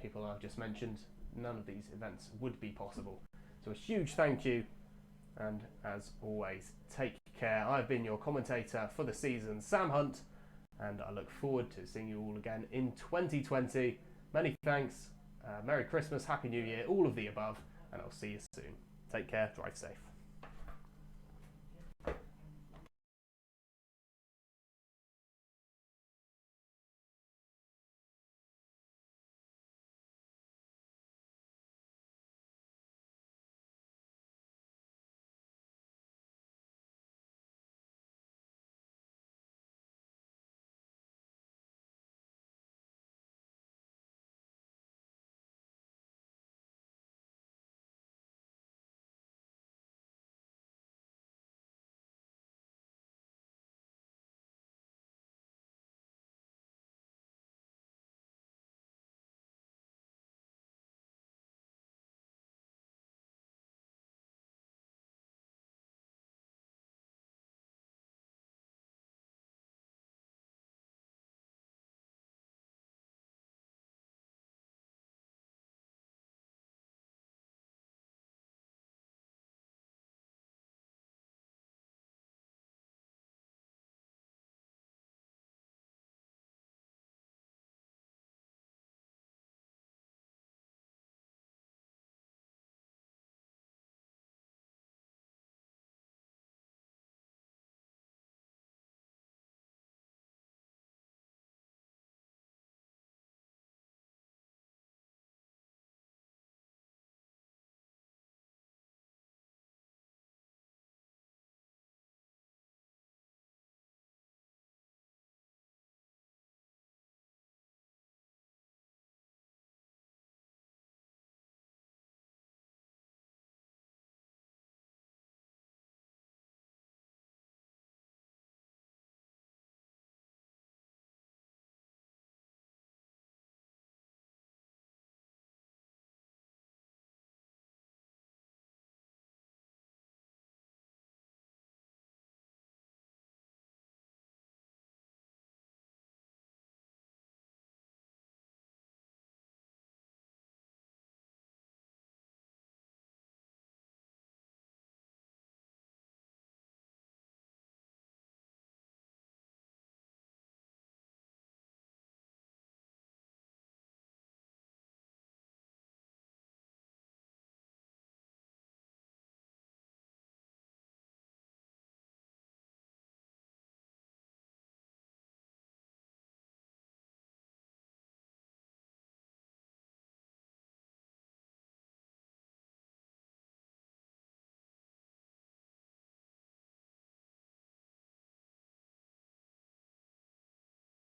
people I've just mentioned, none of these events would be possible. So a huge thank you, and as always, take care. I've been your commentator for the season, Sam Hunt, and I look forward to seeing you all again in 2020. Many thanks, Merry Christmas, Happy New Year, all of the above, and I'll see you soon. Take care, drive safe.